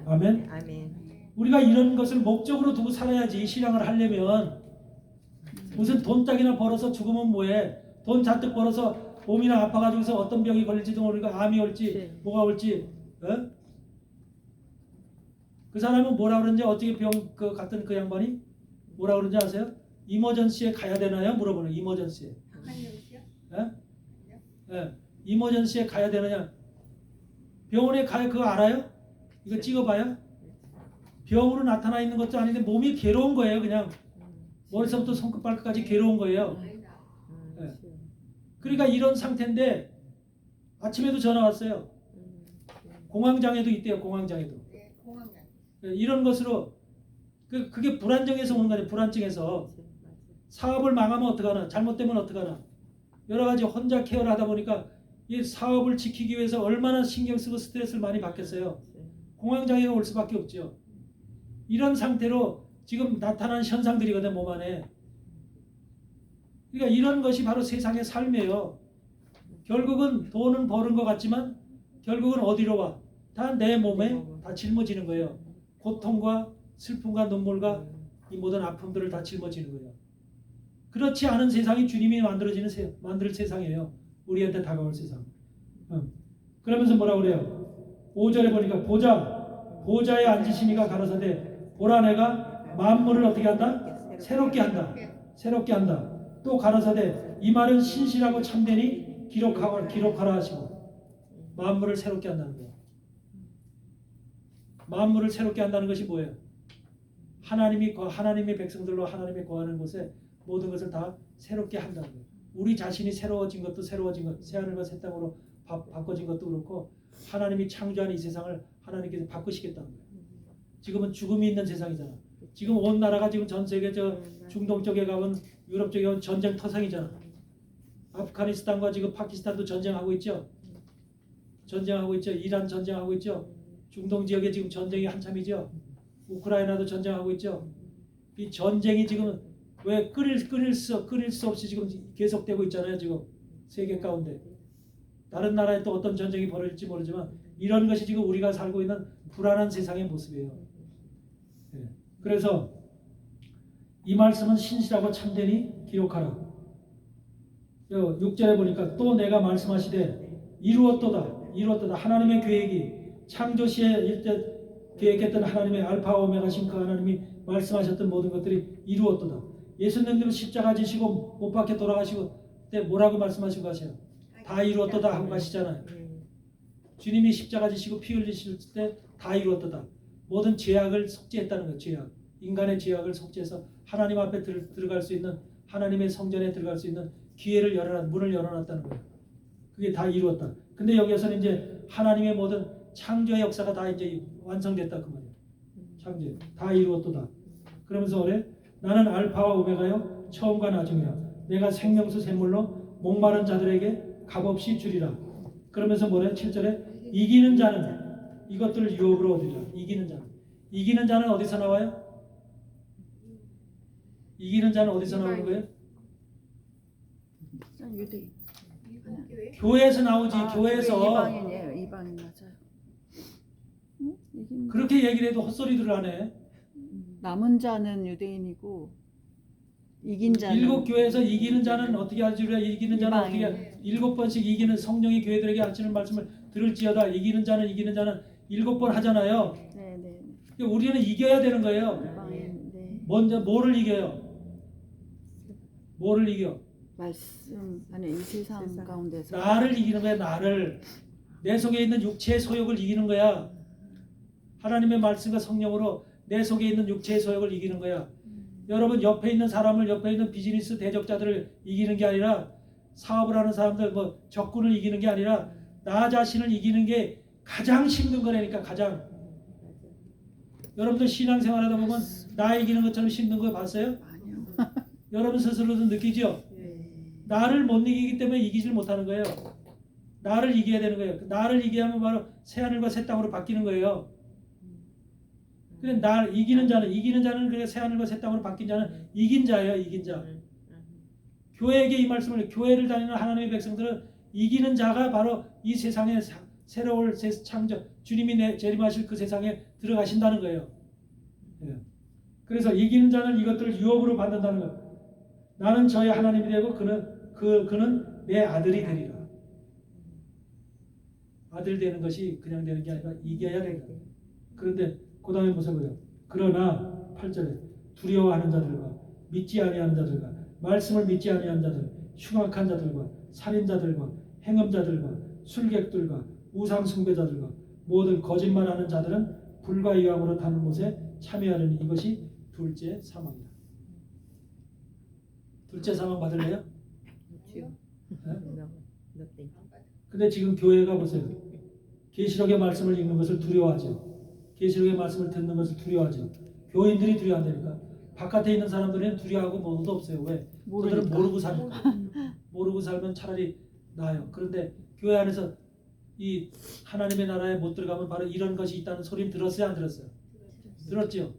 아멘. 아멘. 우리가 이런 것을 목적으로 두고 살아야지. 신앙을 하려면 무슨 돈 딱이나 벌어서 죽으면 뭐해? 돈 잔뜩 벌어서 몸이나 아파가지고서 어떤 병이 걸릴지도 모르고 암이 올지 뭐가 올지. 어? 그 사람은 뭐라 그러는지 어떻게 갔던 그 양반이 뭐라 그러는지 아세요? 이머전시에 가야 되나요? 물어보는 이머전시에. 예? 이머전시에 가야 되느냐? 병원에 가야 그거 알아요? 이거 찍어봐요? 병으로 나타나 있는 것도 아닌데 몸이 괴로운 거예요. 그냥 머리서부터 손끝 발끝까지 괴로운 거예요. 예. 그러니까 이런 상태인데 아침에도 전화 왔어요. 공황장애도 있대요. 공황장애도. 이런 것으로 그게 불안정해서 오는 거예요. 불안증에서. 사업을 망하면 어떡하나, 잘못되면 어떡하나, 여러 가지 혼자 케어를 하다 보니까 이 사업을 지키기 위해서 얼마나 신경 쓰고 스트레스를 많이 받겠어요. 공황장애가 올 수밖에 없죠. 이런 상태로 지금 나타난 현상들이거든, 몸 안에. 그러니까 이런 것이 바로 세상의 삶이에요. 결국은 돈은 버는 것 같지만 결국은 어디로 와? 다 내 몸에 다 짊어지는 거예요. 고통과 슬픔과 눈물과 이 모든 아픔들을 다 짊어지는 거예요. 그렇지 않은 세상이 주님이 만들 세상이에요. 우리한테 다가올 세상. 그러면서 뭐라 그래요? 5절에 보니까 보좌에 앉으시니가 가라사대 보라 내가 만물을 어떻게 한다? 새롭게 한다. 새롭게 한다. 또 가라사대 이 말은 신실하고 참되니 기록하라 하시고 만물을 새롭게 한다는 거예요. 만물을 새롭게 한다는 것이 뭐예요? 하나님의 백성들로 하나님이 거하는 곳에 모든 것을 다 새롭게 한다는 거예요. 우리 자신이 새로워진 것도 새로워진 것, 새하늘과 새 땅으로 바꿔진 것도 그렇고 하나님이 창조한 이 세상을 하나님께서 바꾸시겠다는 거예요. 지금은 죽음이 있는 세상이잖아. 지금 온 나라가 지금 전 세계 저 중동 쪽에 가면 유럽 쪽에 가면 전쟁 터상이잖아. 아프가니스탄과 지금 파키스탄도 전쟁하고 있죠. 전쟁하고 있죠. 이란 전쟁하고 있죠. 중동 지역에 지금 전쟁이 한참이죠. 우크라이나도 전쟁하고 있죠. 이 전쟁이 지금 왜 끊일 수 없이 지금 계속되고 있잖아요. 지금 세계 가운데 다른 나라에 또 어떤 전쟁이 벌어질지 모르지만 이런 것이 지금 우리가 살고 있는 불안한 세상의 모습이에요. 네. 그래서 이 말씀은 신실하고 참되니 기록하라. 6절에 보니까 또 내가 말씀하시되 이루었도다. 하나님의 계획이 창조 시에 일때 계획했던 하나님의 알파와 오메가신 그 하나님이 말씀하셨던 모든 것들이 이루었도다. 예수님은 십자가 지시고 못 박혀 돌아가시고 때 뭐라고 말씀하시고 가세요? 다 이루었도다 하고 가시잖아요. 주님이 십자가 지시고 피 흘리실 때 다 이루었도다. 모든 죄악을 속죄했다는 거예요. 죄악. 인간의 죄악을 속죄해서 하나님 앞에 들어갈 수 있는 하나님의 성전에 들어갈 수 있는 기회를 문을 열어놨다는 거예요. 그게 다 이루었다. 근데 여기에서는 이제 하나님의 모든 창조의 역사가 다 이제 완성됐다 그 말이에요. 창조 다 이루었도다. 그러면서 그래 나는 알파와 오메가요 처음과 나중이야. 내가 생명수 샘물로 목마른 자들에게 값없이 주리라. 그러면서 뭐래? 7절에 이기는 자는 이것들을 유업으로 얻으리라. 이기는 자는 어디서 나와요? 이기는 자는 어디서 나오는 거예요? 유대인. 교회에서 나오지. 교회에서. 이방인이에요. 이방인 맞아요. 응? 그렇게 얘기를 해도 헛소리들을 하네. 남은 자는 유대인이고 이긴 자는 일곱 교회에서 이기는 자는 어떻게 할지라. 이기는 자는 이방인. 어떻게 7번씩 이기는 성령이 교회들에게 하시는 말씀을 들을지어다. 이기는 자는 7번 하잖아요. 네네. 그러니까 우리는 이겨야 되는 거예요. 이방인. 네. 먼저 뭐를 이겨요? 뭐를 이겨? 말씀 안에 이 세상 가운데서 나를 이기는 거야. 나를. 내 속에 있는 육체의 소욕을 이기는 거야. 하나님의 말씀과 성령으로 내 속에 있는 육체의 소욕을 이기는 거야. 여러분 옆에 있는 사람을, 옆에 있는 비즈니스 대적자들을 이기는 게 아니라, 사업을 하는 사람들 적군을 이기는 게 아니라 나 자신을 이기는 게 가장 힘든 거라니까. 가장. 여러분들 신앙생활하다 보면 나 이기는 것처럼 힘든 거 봤어요? 아니요. 여러분 스스로도 느끼죠? 나를 못 이기기 때문에 이기질 못하는 거예요. 나를 이겨야 되는 거예요. 나를 이겨야 하면 바로 새하늘과 새 땅으로 바뀌는 거예요. 그래, 날 이기는 자는 그래 새하늘과 새 땅으로 바뀐 자는 이긴 자예요. 이긴 자. 교회에게 이 말씀을, 교회를 다니는 하나님의 백성들은 이기는 자가 바로 이 세상에 새로울 창조, 주님이 재림하실 그 세상에 들어가신다는 거예요. 예. 그래서 이기는 자는 이것들을 유업으로 받는다는 거예요. 나는 저의 하나님이 되고 그는 내 아들이 되리라. 아들 되는 것이 그냥 되는 게 아니라 이겨야 된다. 그런데 그 다음에 무슨 거예요? 그러나 8절에 두려워하는 자들과 믿지 아니하는 자들과 말씀을 믿지 아니하는 자들, 흉악한 자들과 살인자들과 행음자들과 술객들과 우상 숭배자들과 모든 거짓말하는 자들은 불과 이왕으로 타는 곳에 참여하려니 이것이 둘째 사망이다. 둘째 사망 받을래요? 네? 근데 지금 교회가 보세요. 계시록의 말씀을 읽는 것을 두려워하죠. 계시록의 말씀을 듣는 것을 두려워하죠. 교인들이 두려워한다니까. 바깥에 있는 사람들은 두려워하고 뭐도 없어요. 왜? 그들은 모르고 사니까. 모르고 살면 차라리 나아요. 그런데 교회 안에서 이 하나님의 나라에 못 들어가면 바로 이런 것이 있다는 소리는 들었어요, 안 들었어요? 들었죠.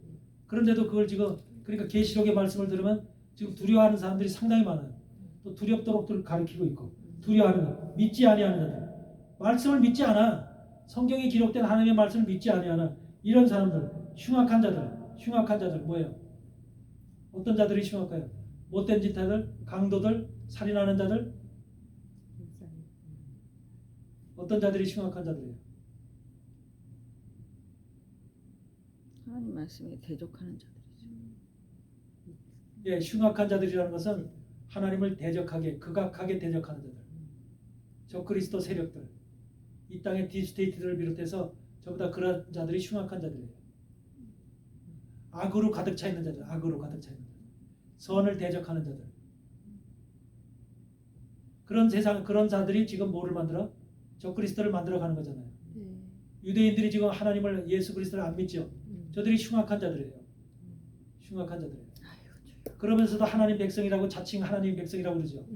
그런데도 그걸 지금 그러니까 계시록의 말씀을 들으면 지금 두려워하는 사람들이 상당히 많아요. 또 두렵도록 가르치고 있고 두려워하는 것, 믿지 아니하는 자들, 말씀을 믿지 않아. 성경에 기록된 하나님의 말씀을 믿지 아니하는 이런 사람들, 흉악한 자들 뭐예요? 어떤 자들이 흉악해요? 못된 짓하들, 강도들, 살인하는 자들, 어떤 자들이 흉악한 자들이에요? 하나님 말씀에 대적하는 자들이죠. 예, 흉악한 자들이라는 것은 하나님을 대적하게, 극악하게 대적하는 자들. 저 그리스도 세력들, 이 땅의 딥스테이트들을 비롯해서 전부 다 그런 자들이 흉악한 자들이에요. 악으로 가득 차 있는 자들, 악으로 가득 차 있는 자들, 선을 대적하는 자들. 그런 세상, 그런 자들이 지금 뭐를 만들어? 저 그리스도를 만들어 가는 거잖아요. 유대인들이 지금 하나님을 예수 그리스도를 안 믿죠. 저들이 흉악한 자들이에요. 흉악한 자들이에요. 그러면서도 하나님 백성이라고 자칭 하나님 백성이라고 그러죠.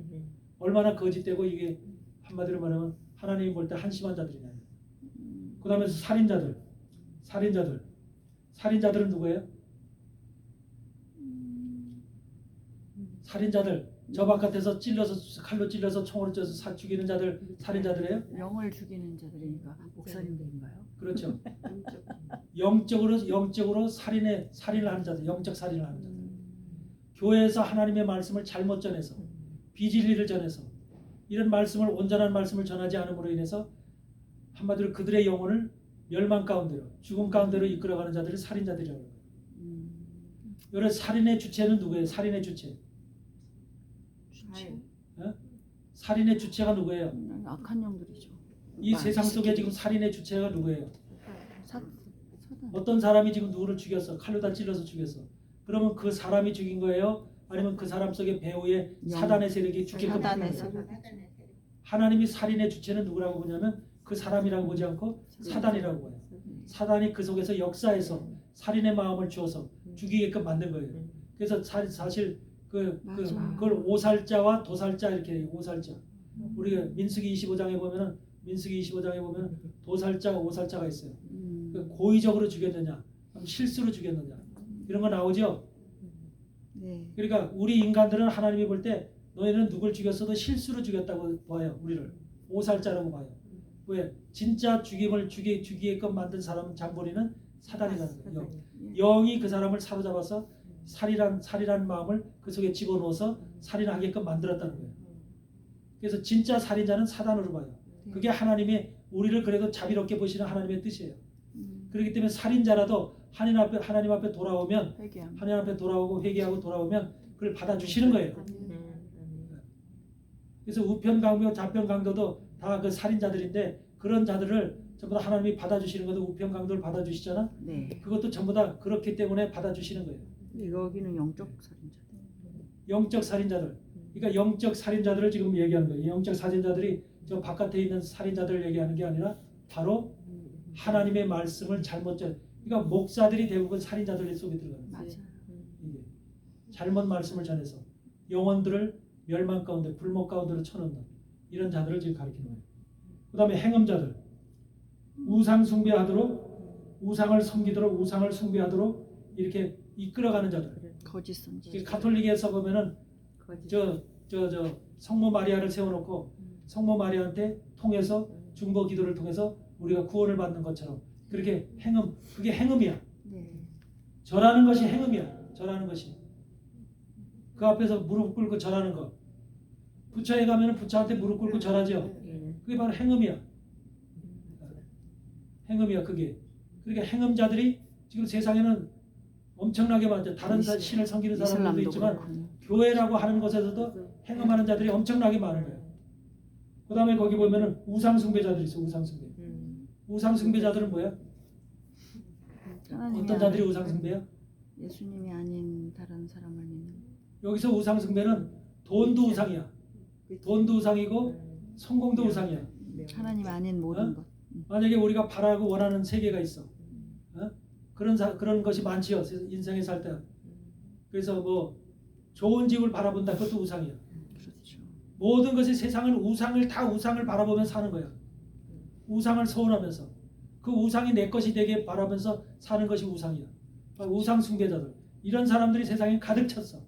얼마나 거짓되고 이게 한마디로 말하면 하나님이 볼 때 한심한 자들이냐. 그 다음에 살인자들은 누구예요? 살인자들, 저 바깥에서 찔러서 칼로 찔러서 총으로 쪄서 죽이는 자들 살인자들이에요? 영을 죽이는 자들이니까 목사님들인가요? 그렇죠. 영적으로 살인을 하는 자들, 영적 살인을 하는 자들. 교회에서 하나님의 말씀을 잘못 전해서 비진리를 전해서 이런 말씀을 온전한 말씀을 전하지 않음으로 인해서 한마디로 그들의 영혼을 멸망 가운데로 죽음 가운데로 이끌어가는 자들이 살인자들이라고 해요. 이런 살인의 주체는 누구예요? 살인의 주체. 어? 살인의 주체가 누구예요? 악한 영들이죠. 이 세상 속에 지금 살인의 주체가 누구예요? 사단. 어떤 사람이 지금 누구를 죽였어? 칼로 다 찔러서 죽였어. 그러면 그 사람이 죽인 거예요? 아니면 그 사람 속에 배후에 사단의 세력이 죽였고 사단의 세력. 하나님이 살인의 주체는 누구라고 보냐면 그 사람이라고 보지 않고 사단이라고 봐요. 사단이 그 속에서 역사에서 살인의 마음을 주어서 죽이게끔 만든 거예요. 그래서 사실 그걸 오살자와 도살자 이렇게 해요. 오살자. 우리가 민수기 25장에 보면은 도살자, 오살자가 있어요. 고의적으로 죽였느냐, 실수로 죽였느냐 이런 거 나오죠. 네. 그러니까 우리 인간들은 하나님이 볼 때 너희는 누굴 죽였어도 실수로 죽였다고 봐요. 우리를 오살자라고 봐요. 왜? 진짜 죽임을 죽이게끔 만든 사람은 잠보리는 사단이라는 거예요. 영이 그 사람을 사로잡아서 살인한 마음을 그 속에 집어넣어서 살인하게끔 만들었다는 거예요. 그래서 진짜 살인자는 사단으로 봐요. 그게 하나님의 우리를 그래도 자비롭게 보시는 하나님의 뜻이에요. 그렇기 때문에 살인자라도 하나님 앞에 돌아오면 하나님 앞에 돌아오고 회개하고 돌아오면 그걸 받아주시는 거예요. 그래서 우편강도 좌편강도도 다 그 살인자들인데 그런 자들을 전부 다 하나님이 받아주시는 것도 우편강도를 받아주시잖아. 네. 그것도 전부 다 그렇기 때문에 받아주시는 거예요. 여기는 영적 살인자들. 영적 살인자들. 그러니까 영적 살인자들을 지금 얘기하는 거예요. 영적 살인자들이 저 바깥에 있는 살인자들을 얘기하는 게 아니라 바로 하나님의 말씀을 잘못 그러니까 목사들이 대부분 살인자들 속에 들어가는 거예요. 맞아요. 이게 잘못 말씀을 전해서 영혼들을 멸망 가운데 불목 가운데로 쳐넣는 이런 자들을 지금 가리키는 거예요. 그 다음에 행음자들, 우상 숭배하도록 우상을 섬기도록 우상을 숭배하도록 이렇게 이끌어가는 자들. 거짓 선지. 가톨릭에서 보면은 저 성모 마리아를 세워놓고 성모 마리아한테 통해서 중보 기도를 통해서 우리가 구원을 받는 것처럼 그렇게 행음, 그게 행음이야. 네. 절하는 것이 행음이야. 절하는 것이. 그 앞에서 무릎 꿇고 절하는 거. 부처에 가면은 부처한테 무릎 꿇고 절하죠. 그게 바로 행음이야. 행음이야 그게. 그러니까 행음자들이 지금 세상에는 엄청나게 많죠. 다른 신을 섬기는 사람들도 있지만 그렇군요. 교회라고 하는 곳에서도 행음하는 자들이 엄청나게 많은 거예요. 그 다음에 거기 보면은 우상숭배자들이 있어. 우상숭배. 우상숭배자들은 뭐야? 어떤 자들이 우상숭배야? 예수님이 아닌 다른 사람을 믿는. 여기서 우상숭배는 돈도 우상이야. 돈도 우상이고 성공도 우상이야. 하나님 아닌 모든 어? 것. 만약에 우리가 바라고 원하는 세계가 있어. 어? 그런 것이 많지요. 인생에 살 때. 그래서 뭐 좋은 집을 바라본다. 그것도 우상이야. 그렇죠. 모든 것이 세상은 우상을 바라보면서 사는 거야. 우상을 소원하면서 그 우상이 내 것이 되게 바라면서 사는 것이 우상이야. 우상 숭배자들 이런 사람들이 세상에 가득 찼어.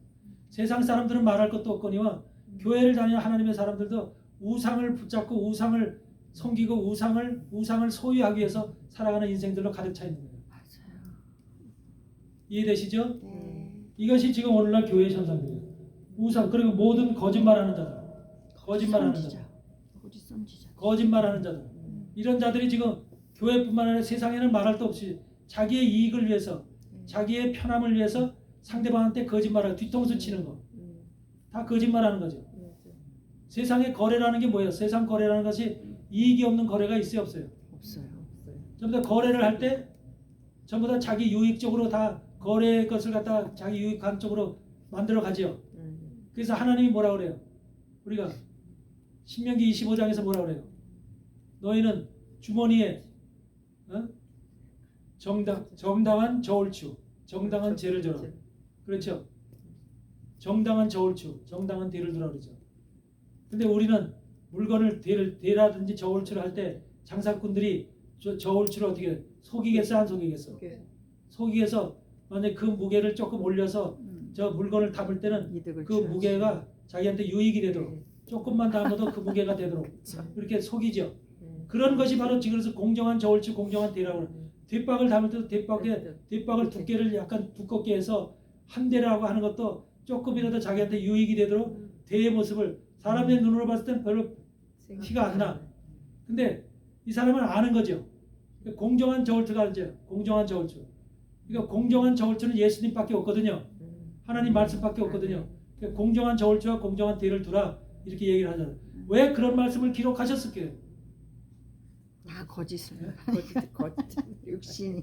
세상 사람들은 말할 것도 없거니와 교회를 다니는 하나님의 사람들도 우상을 붙잡고 우상을 섬기고 우상을 소유하기 위해서 살아가는 인생들로 가득 차 있는 거예요. 맞아요. 이해되시죠? 네. 이것이 지금 오늘날 교회의 현상이에요. 우상 그리고 모든 거짓말하는 자들, 거짓말하는 자들, 선지자. 거짓 선지자. 거짓말하는 자들 이런 자들이 지금 교회뿐만 아니라 세상에는 말할 데 없이 자기의 이익을 위해서 자기의 편함을 위해서 상대방한테 거짓말하고 뒤통수 치는 거 다 거짓말하는 거죠. 세상에 거래라는 게 뭐예요? 세상 거래라는 것이 이익이 없는 거래가 있어요, 없어요? 없어요. 전부 다 거래를 할 때 전부 다 자기 유익적으로 다 거래의 것을 갖다 자기 유익한 쪽으로 만들어 가지요. 그래서 하나님이 뭐라 그래요? 우리가 신명기 25장에서 뭐라 그래요? 너희는 주머니에 정당한 저울추, 정당한 재를 줘라. 그렇죠? 정당한 저울추, 정당한 대를 두라 그러죠. 근데 우리는 물건을 대라든지 저울추를 할 때 장사꾼들이 저울추를 어떻게 해요? 속이겠어 안 속이겠어? 속이겠어. 만약에 그 무게를 조금 올려서 저 물건을 담을 때는 이득을 그 취하지. 무게가 자기한테 유익이 되도록 조금만 담아도 그 무게가 되도록 이렇게 속이죠. 그런 것이 바로 지금 그래서 공정한 저울추, 공정한 대라고 해요. 뒷박을 담을 때도 뒷박을 두께를 약간 두껍게 해서 한 대라고 하는 것도 조금이라도 자기한테 유익이 되도록 대의 모습을 사람의 눈으로 봤을 때는 별로 티가 안 나. 근데 이 사람은 아는 거죠. 공정한 저울추가 이제 공정한 저울추. 그러니까 공정한 저울추는 예수님밖에 없거든요. 하나님 말씀밖에 없거든요. 그러니까 공정한 저울추와 공정한 대를 두라 이렇게 얘기를 하잖아요. 왜 그런 말씀을 기록하셨을까요? 다 거짓을. 거짓. 육신이.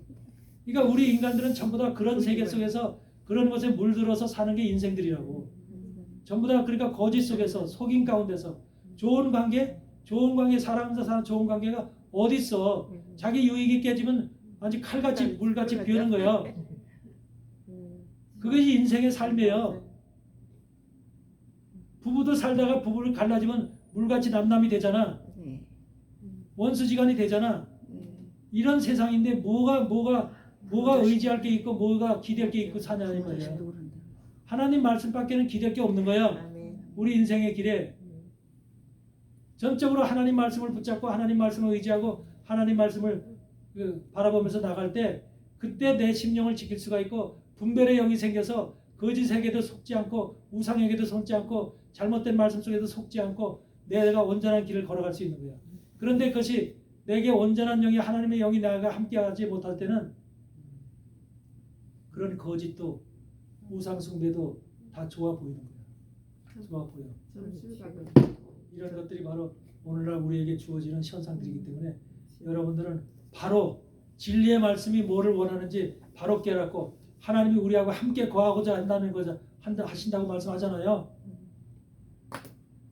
그러니까 우리 인간들은 전부 다 그런 세계 속에서 그런 것에 물들어서 사는 게 인생들이라고. 전부 다 그러니까 거짓 속에서 속임 가운데서 좋은 관계 사람과 사람 좋은 관계가 어디 있어? 자기 유익이 깨지면 아주 칼같이 물같이 비우는 거예요. 그것이 인생의 삶이에요. 부부도 살다가 부부를 갈라지면 물같이 남남이 되잖아. 네. 원수지간이 되잖아. 이런 세상인데 뭐가 의지할 게 있고 뭐가 기댈 게 있고 사냐 이 말이야. 하나님 말씀밖에는 기댈 게 없는 거야. 아멘. 우리 인생의 길에 전적으로 하나님 말씀을 붙잡고 하나님 말씀을 의지하고 하나님 말씀을 바라보면서 나갈 때 그때 내 심령을 지킬 수가 있고 분별의 영이 생겨서 거짓에게도 속지 않고 우상에게도 속지 않고 잘못된 말씀 속에도 속지 않고 내가 온전한 길을 걸어갈 수 있는 거야. 그런데 그것이 내게 온전한 영이 하나님의 영이 나가 함께하지 못할 때는 그런 거짓도 우상 숭배도 다 좋아 보이는 거야. 좋아 보여. 이런 것들이 바로 오늘날 우리에게 주어지는 현상들이기 때문에 여러분들은 바로 진리의 말씀이 뭐를 원하는지 바로 깨닫고 하나님이 우리하고 함께 거하고자 한다는 거죠. 하신다고 말씀하잖아요.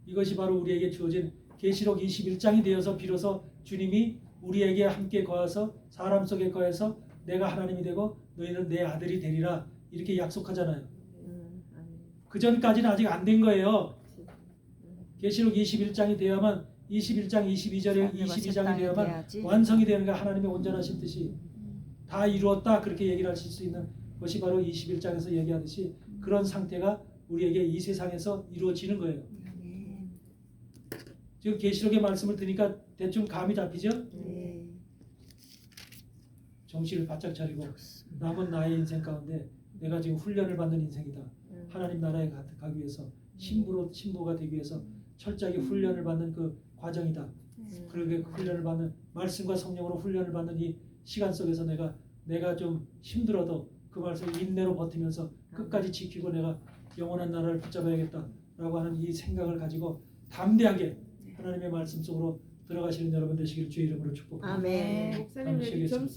이것이 바로 우리에게 주어진 계시록 21장이 되어서 비로소 주님이 우리에게 함께 거하서 사람 속에 거해서 내가 하나님이 되고 너희는 내 아들이 되리라 이렇게 약속하잖아요. 그 전까지는 아직 안 된 거예요. 계시록 21장이 되어야만 21장 22장이 되어야만 완성이 되는 거야. 하나님의 온전하신 뜻이 다 이루었다 그렇게 얘기를 하실 수 있는 것이 바로 21장에서 얘기하듯이 그런 상태가 우리에게 이 세상에서 이루어지는 거예요. 지금 계시록의 말씀을 드니까 대충 감이 잡히죠? 네. 정신을 바짝 차리고 남은 나의 인생 가운데 내가 지금 훈련을 받는 인생이다. 하나님 나라에 가기 위해서 신부가 되기 위해서 철저하게 훈련을 받는 그 과정이다. 그렇게 훈련을 받는 말씀과 성령으로 훈련을 받는 이 시간 속에서 내가 좀 힘들어도 그 말씀을 인내로 버티면서 끝까지 지키고 내가 영원한 나라를 붙잡아야겠다라고 하는 이 생각을 가지고 담대하게 하나님의 말씀 속으로 들어가시는 여러분 되시기를 주의 이름으로 축복합니다. 아멘. 목사님 여기 쉬겠습니다. 점수